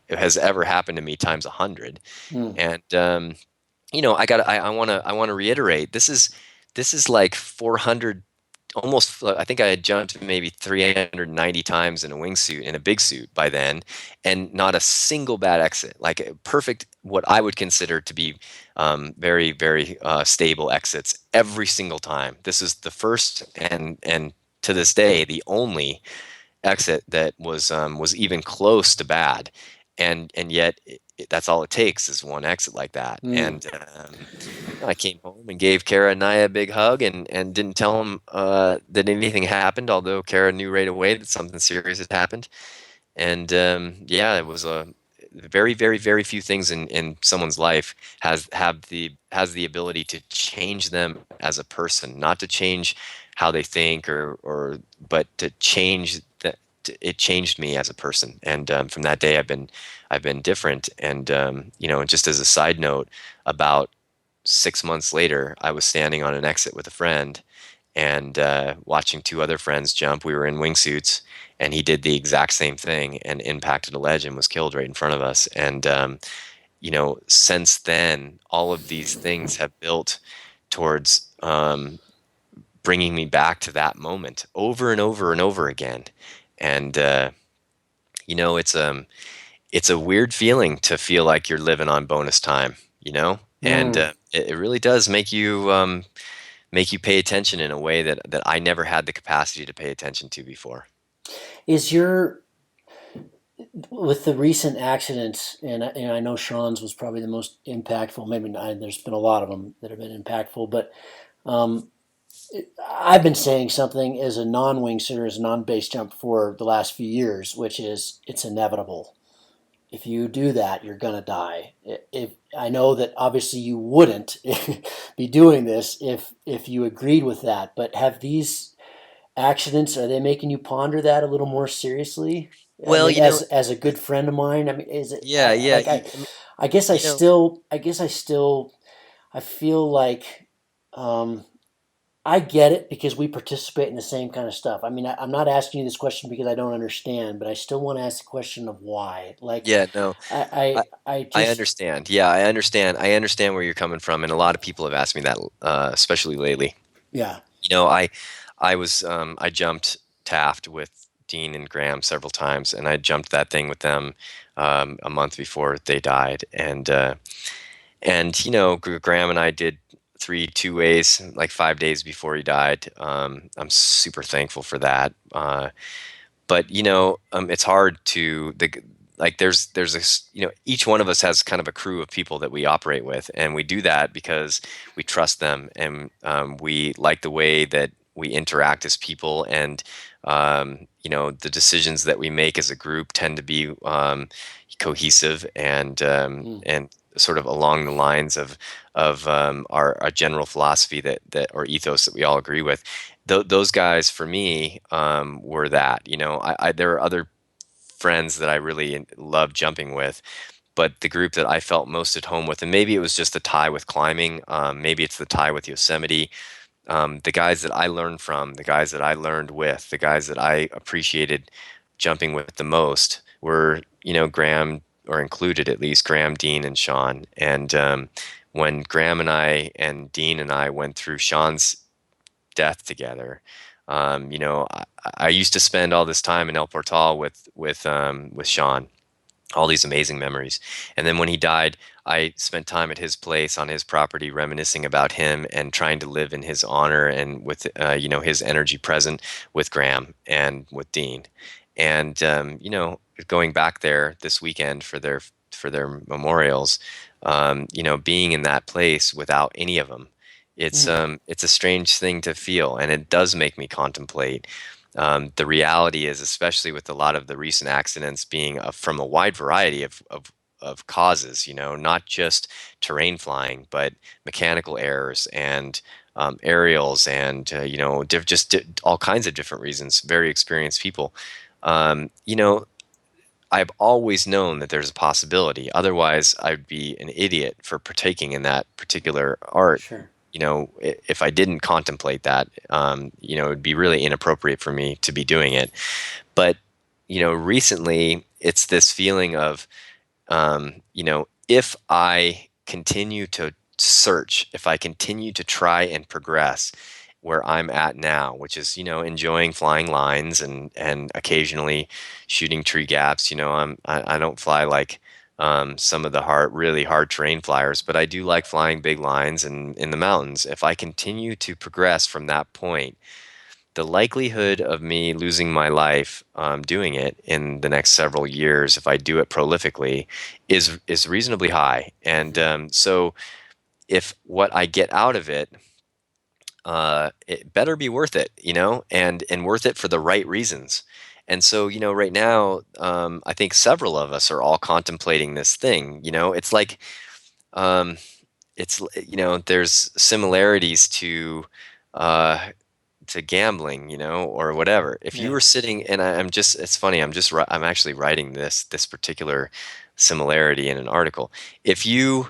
has ever happened to me times 100. Mm. And I want to reiterate, this is like 400, almost. I think I had jumped maybe 390 times in a wingsuit, in a big suit by then, and not a single bad exit. Like a perfect, what I would consider to be very, very stable exits every single time. This is the first, and to this day the only exit that was even close to bad. And yet that's all it takes is one exit like that. Mm. And I came home and gave Kara and Naya a big hug, and didn't tell them that anything happened, although Kara knew right away that something serious had happened. And yeah, it was a very, very, very few things in someone's life has the ability to change them as a person, not to change how they think, or but to change that. It changed me as a person, and from that day I've been different. And just as a side note, about 6 months later, I was standing on an exit with a friend, and watching two other friends jump. We were in wingsuits, and he did the exact same thing and impacted a ledge and was killed right in front of us. And since then, all of these things have built towards um, bringing me back to that moment over and over and over again. And you know, it's a weird feeling to feel like you're living on bonus time, you know, and Mm. it really does make you pay attention in a way that I never had the capacity to pay attention to before. Is your with the recent accidents, and I know Sean's was probably the most impactful. Maybe not, there's been a lot of them that have been impactful, but um, I've been saying something as a non-wingsuiter, as a non-base jump for the last few years, which is it's inevitable. If you do that, you're gonna die. If I know that obviously you wouldn't be doing this if you agreed with that, but have these accidents, are they making you ponder that a little more seriously? I Well, mean, you know, as a good friend of mine, I mean, is it? yeah, yeah. I mean, I guess you know, I still, I feel like, um, I get it because we participate in the same kind of stuff. I mean, I'm not asking you this question because I don't understand, but I still want to ask the question of why. Like, yeah, no, I I I just, understand. Yeah, I understand. I understand where you're coming from, and a lot of people have asked me that, especially lately. yeah. You know, I jumped Taft with Dean and Graham several times, and I jumped that thing with them a month before they died, and you know, Graham and I did three two ways like 5 days before he died. I'm super thankful for that. But you know, it's hard to like there's this, you know, each one of us has kind of a crew of people that we operate with, and we do that because we trust them, and we like the way that we interact as people, and you know, the decisions that we make as a group tend to be cohesive, Mm, and sort of along the lines of our general philosophy that or ethos that we all agree with. Those guys for me were that. You know, there are other friends that I really love jumping with, but the group that I felt most at home with, and maybe it was just the tie with climbing, maybe it's the tie with Yosemite. The guys that I learned from, the guys that I learned with, the guys that I appreciated jumping with the most were, you know, Graham, or included at least Graham, Dean, and Sean. And when Graham and I and Dean and I went through Sean's death together, you know, I used to spend all this time in El Portal with Sean, all these amazing memories. And then when he died, I spent time at his place on his property, reminiscing about him and trying to live in his honor, and with you know, his energy present with Graham and with Dean. And you know, going back there this weekend for their memorials, you know, being in that place without any of them, mm, it's a strange thing to feel, and it does make me contemplate. The reality is, especially with a lot of the recent accidents being from a wide variety of causes, you know, not just terrain flying, but mechanical errors and aerials, and you know, all kinds of different reasons. Very experienced people. You know, I've always known that there's a possibility. Otherwise, I'd be an idiot for partaking in that particular art. sure. You know, if I didn't contemplate that, you know, it'd be really inappropriate for me to be doing it. But, you know, recently it's this feeling of, you know, if I continue to search, if I continue to try and progress where I'm at now, which is, you know, enjoying flying lines and occasionally shooting tree gaps. You know, I don't fly like some of the really hard terrain flyers, but I do like flying big lines and in the mountains. If I continue to progress from that point, the likelihood of me losing my life doing it in the next several years, if I do it prolifically, is reasonably high. And so, if what I get out of it, it better be worth it, you know, and worth it for the right reasons. And so, you know, right now, I think several of us are all contemplating this thing. You know, it's like um, you know, there's similarities uh, to gambling, you know, or whatever. If you Yeah. were sitting, and I'm just, it's funny, I'm actually writing this particular similarity in an article. If you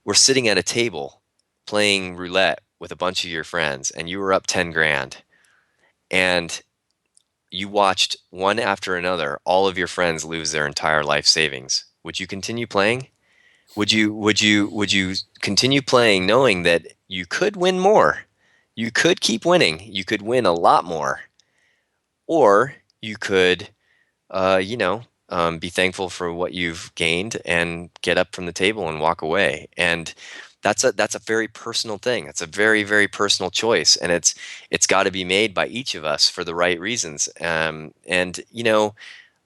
were sitting at a table playing roulette with a bunch of your friends, and you were up 10 grand, and you watched one after another all of your friends lose their entire life savings, would you continue playing? Would you continue playing knowing that you could win more. You could keep winning. You could win a lot more, or you could, you know, be thankful for what you've gained and get up from the table and walk away. And that's a very personal thing. It's a very, very personal choice, and it's got to be made by each of us for the right reasons. And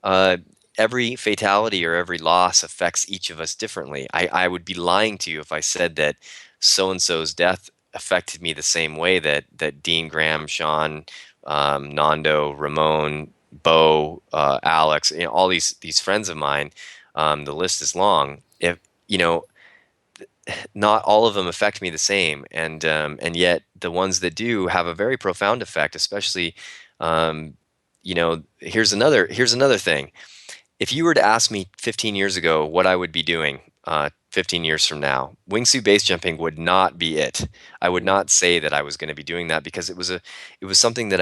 uh, every fatality or every loss affects each of us differently. I would be lying to you if I said that so and so's death affected me the same way that Dean, Graham, Sean, Nando, Ramon, Bo, Alex, all these friends of mine. The list is long. If you know, not all of them affect me the same, and yet the ones that do have a very profound effect. Especially, um, here's another thing. If you were to ask me 15 years ago what I would be doing 15 years from now, wingsuit base jumping would not be it. I would Mm. not say that I was going to be doing that because it was something that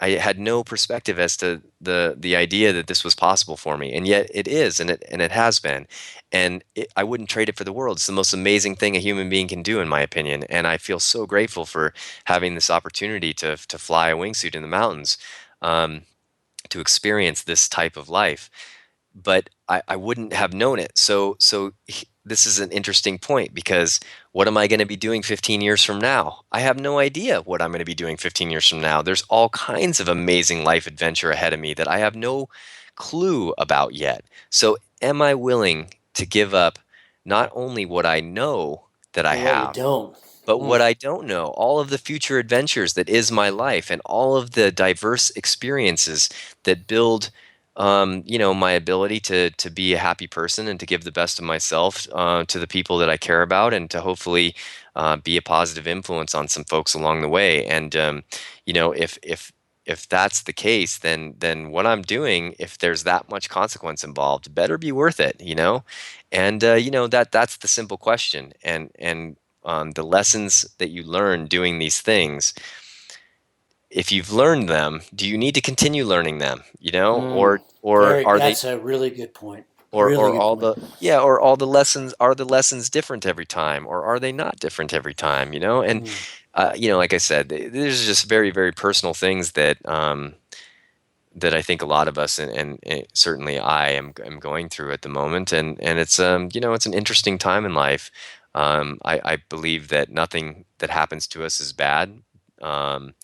I had no perspective as to the idea that this was possible for me, and yet it is, and it has been, and I wouldn't trade it for the world. It's the most amazing thing a human being can do, in my opinion, and I feel so grateful for having this opportunity to fly a wingsuit in the mountains, um, to experience this type of life. But I wouldn't have known it. This is an interesting point, because what am I going to be doing 15 years from now? I have no idea what I'm going to be doing 15 years from now. There's all kinds of amazing life adventure ahead of me that I have no clue about yet. So am I willing to give up not only what I know that I But what you have, don't. but what Mm. I don't know, all of the future adventures that is my life, and all of the diverse experiences that build, my ability to be a happy person and to give the best of myself to the people that I care about, and to hopefully be a positive influence on some folks along the way. And if that's the case, then what I'm doing, if there's that much consequence involved, better be worth it. And that's the simple question. And the lessons that you learn doing these things, if you've learned them, do you need to continue learning them? Mm. Or Very. are they, That's a really good point. Really or good all point. the yeah or all the lessons, are the lessons different every time, or are they not different every time? And Mm. like I said, there's just very, very personal things that I think a lot of us, and certainly I am going through at the moment, and it's an interesting time in life. I believe that nothing that happens to us is bad. Um,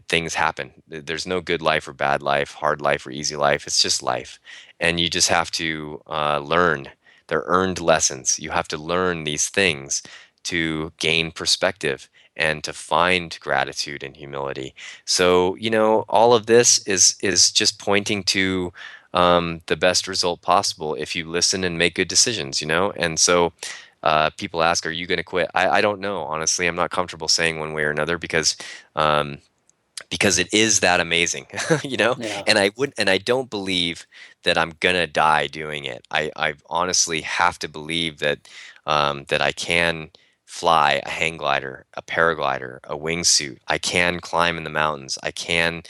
Things happen. There's no good life or bad life, hard life or easy life. It's just life, and you just have to learn. They're earned lessons. You have to learn these things to gain perspective and to find gratitude and humility. So all of this is just pointing to the best result possible if you listen and make good decisions. And so. People ask, "Are you going to quit?" I don't know. Honestly, I'm not comfortable saying one way or another, um, because it is that amazing. Yeah. And I don't believe that I'm gonna die doing it. I honestly have to believe that I can fly a hang glider, a paraglider, a wingsuit. I can climb in the mountains. I can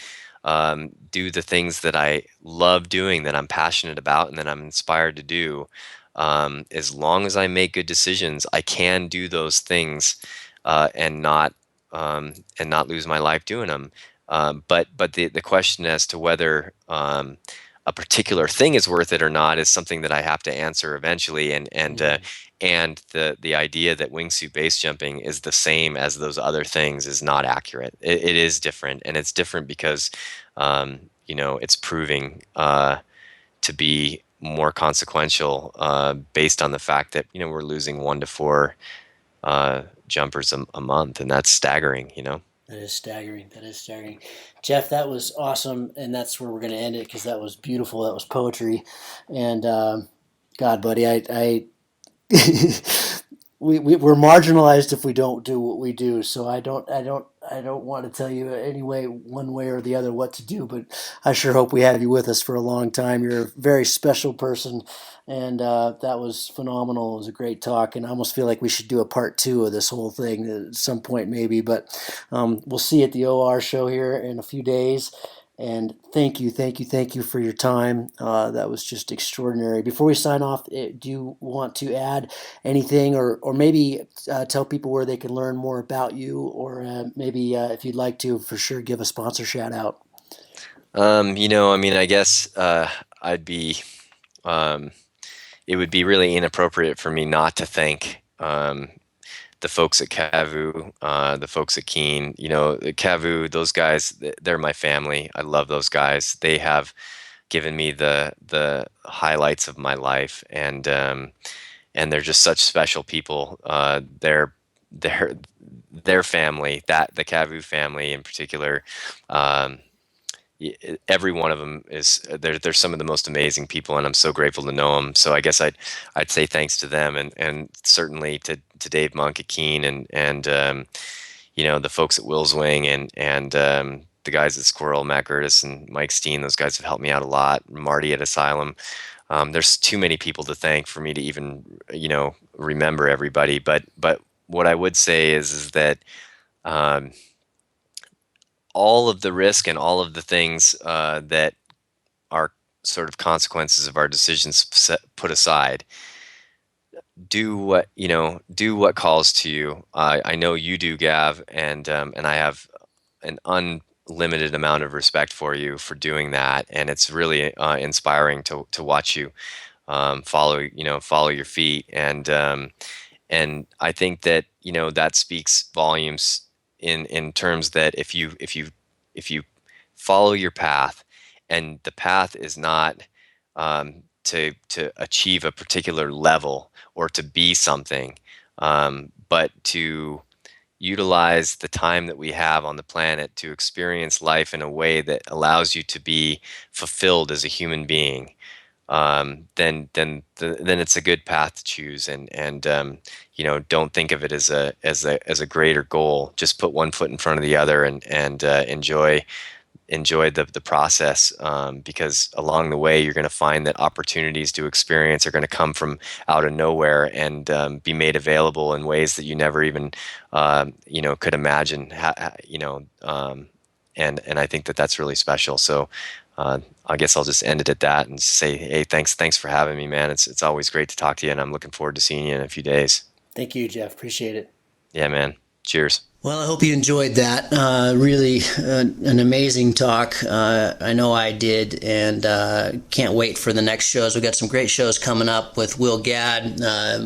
do the things that I love doing, that I'm passionate about, and that I'm inspired to do. As long as I make good decisions, I can do those things, and not lose my life doing them. But the question as to whether a particular thing is worth it or not is something that I have to answer eventually. Mm. And the idea that wingsuit base jumping is the same as those other things is not accurate. It is different, and it's different because it's proving to be more consequential, based on the fact that we're losing 1 to 4 jumpers a month, and that's staggering. That is staggering. That is staggering. Jeff, that was awesome. And that's where we're going to end it because that was beautiful. That was poetry. And God, buddy, we're marginalized if we don't do what we do. So I don't want to tell you anyway, one way or the other, what to do. But I sure hope we have you with us for a long time. You're a very special person, and that was phenomenal. It was a great talk, and I almost feel like we should do a part two of this whole thing at some point, maybe. But we'll see you at the OR show here in a few days. And thank you for your time. That was just extraordinary. Before we sign off, do you want to add anything, or maybe tell people where they can learn more about you, or maybe if you'd like to, for sure, give a sponsor shout out. I mean, I guess I'd be. Um, it would be really inappropriate for me not to thank the folks at Cavu, the folks at Keen. Cavu, those guys, they're my family. I love those guys. They have given me the highlights of my life, and they're just such special people. They're their family, that the Cavu family in particular. Um, every one of them is they're some of the most amazing people, and I'm so grateful to know them. So I guess I'd say thanks to them, and certainly to Dave Monk at Keen, and the folks at Will's Wing, and the guys at Squirrel, Matt Gertis and Mike Steen. Those guys have helped me out a lot. Marty at Asylum. There's too many people to thank for me to even remember everybody. But what I would say is that um, all of the risk and all of the things that are sort of consequences of our decisions put aside, do what calls to you. I know you do, Gav, and I have an unlimited amount of respect for you for doing that, and it's really inspiring to watch you follow your feet, and I think that that speaks volumes in terms that if you follow your path, and the path is not to achieve a particular level or to be something, but to utilize the time that we have on the planet to experience life in a way that allows you to be fulfilled as a human being, then it's a good path to choose. And don't think of it as a greater goal. Just put one foot in front of the other, and enjoy the process, because along the way you're going to find that opportunities to experience are going to come from out of nowhere, and be made available in ways that you never even could imagine. And I think that that's really special. So I guess I'll just end it at that and say, hey, thanks for having me, man. It's always great to talk to you, and I'm looking forward to seeing you in a few days. Thank you, Jeff. Appreciate it. Yeah, man. Cheers. Well, I hope you enjoyed that. Really an amazing talk. I know I did, and can't wait for the next shows. We've got some great shows coming up with Will Gadd,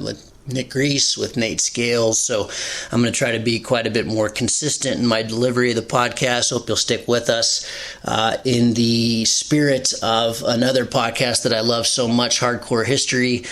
with Nick Reese, with Nate Scales. So I'm going to try to be quite a bit more consistent in my delivery of the podcast. Hope you'll stick with us. In the spirit of another podcast that I love so much, Hardcore History,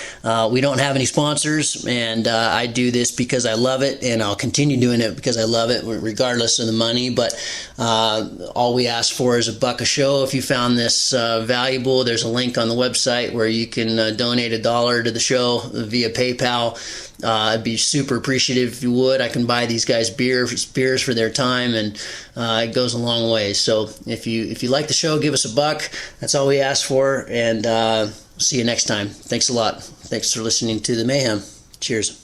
we don't have any sponsors, and I do this because I love it, and I'll continue doing it because I love it, regardless of the money. But all we ask for is $1 a show. If you found this valuable, there's a link on the website where you can donate $1 to the show via PayPal. I'd be super appreciative if you would. I can buy these guys beers for their time, and it goes a long way. So if you like the show, give us $1. That's all we ask for, and see you next time. Thanks a lot. Thanks for listening to The Mayhem. Cheers.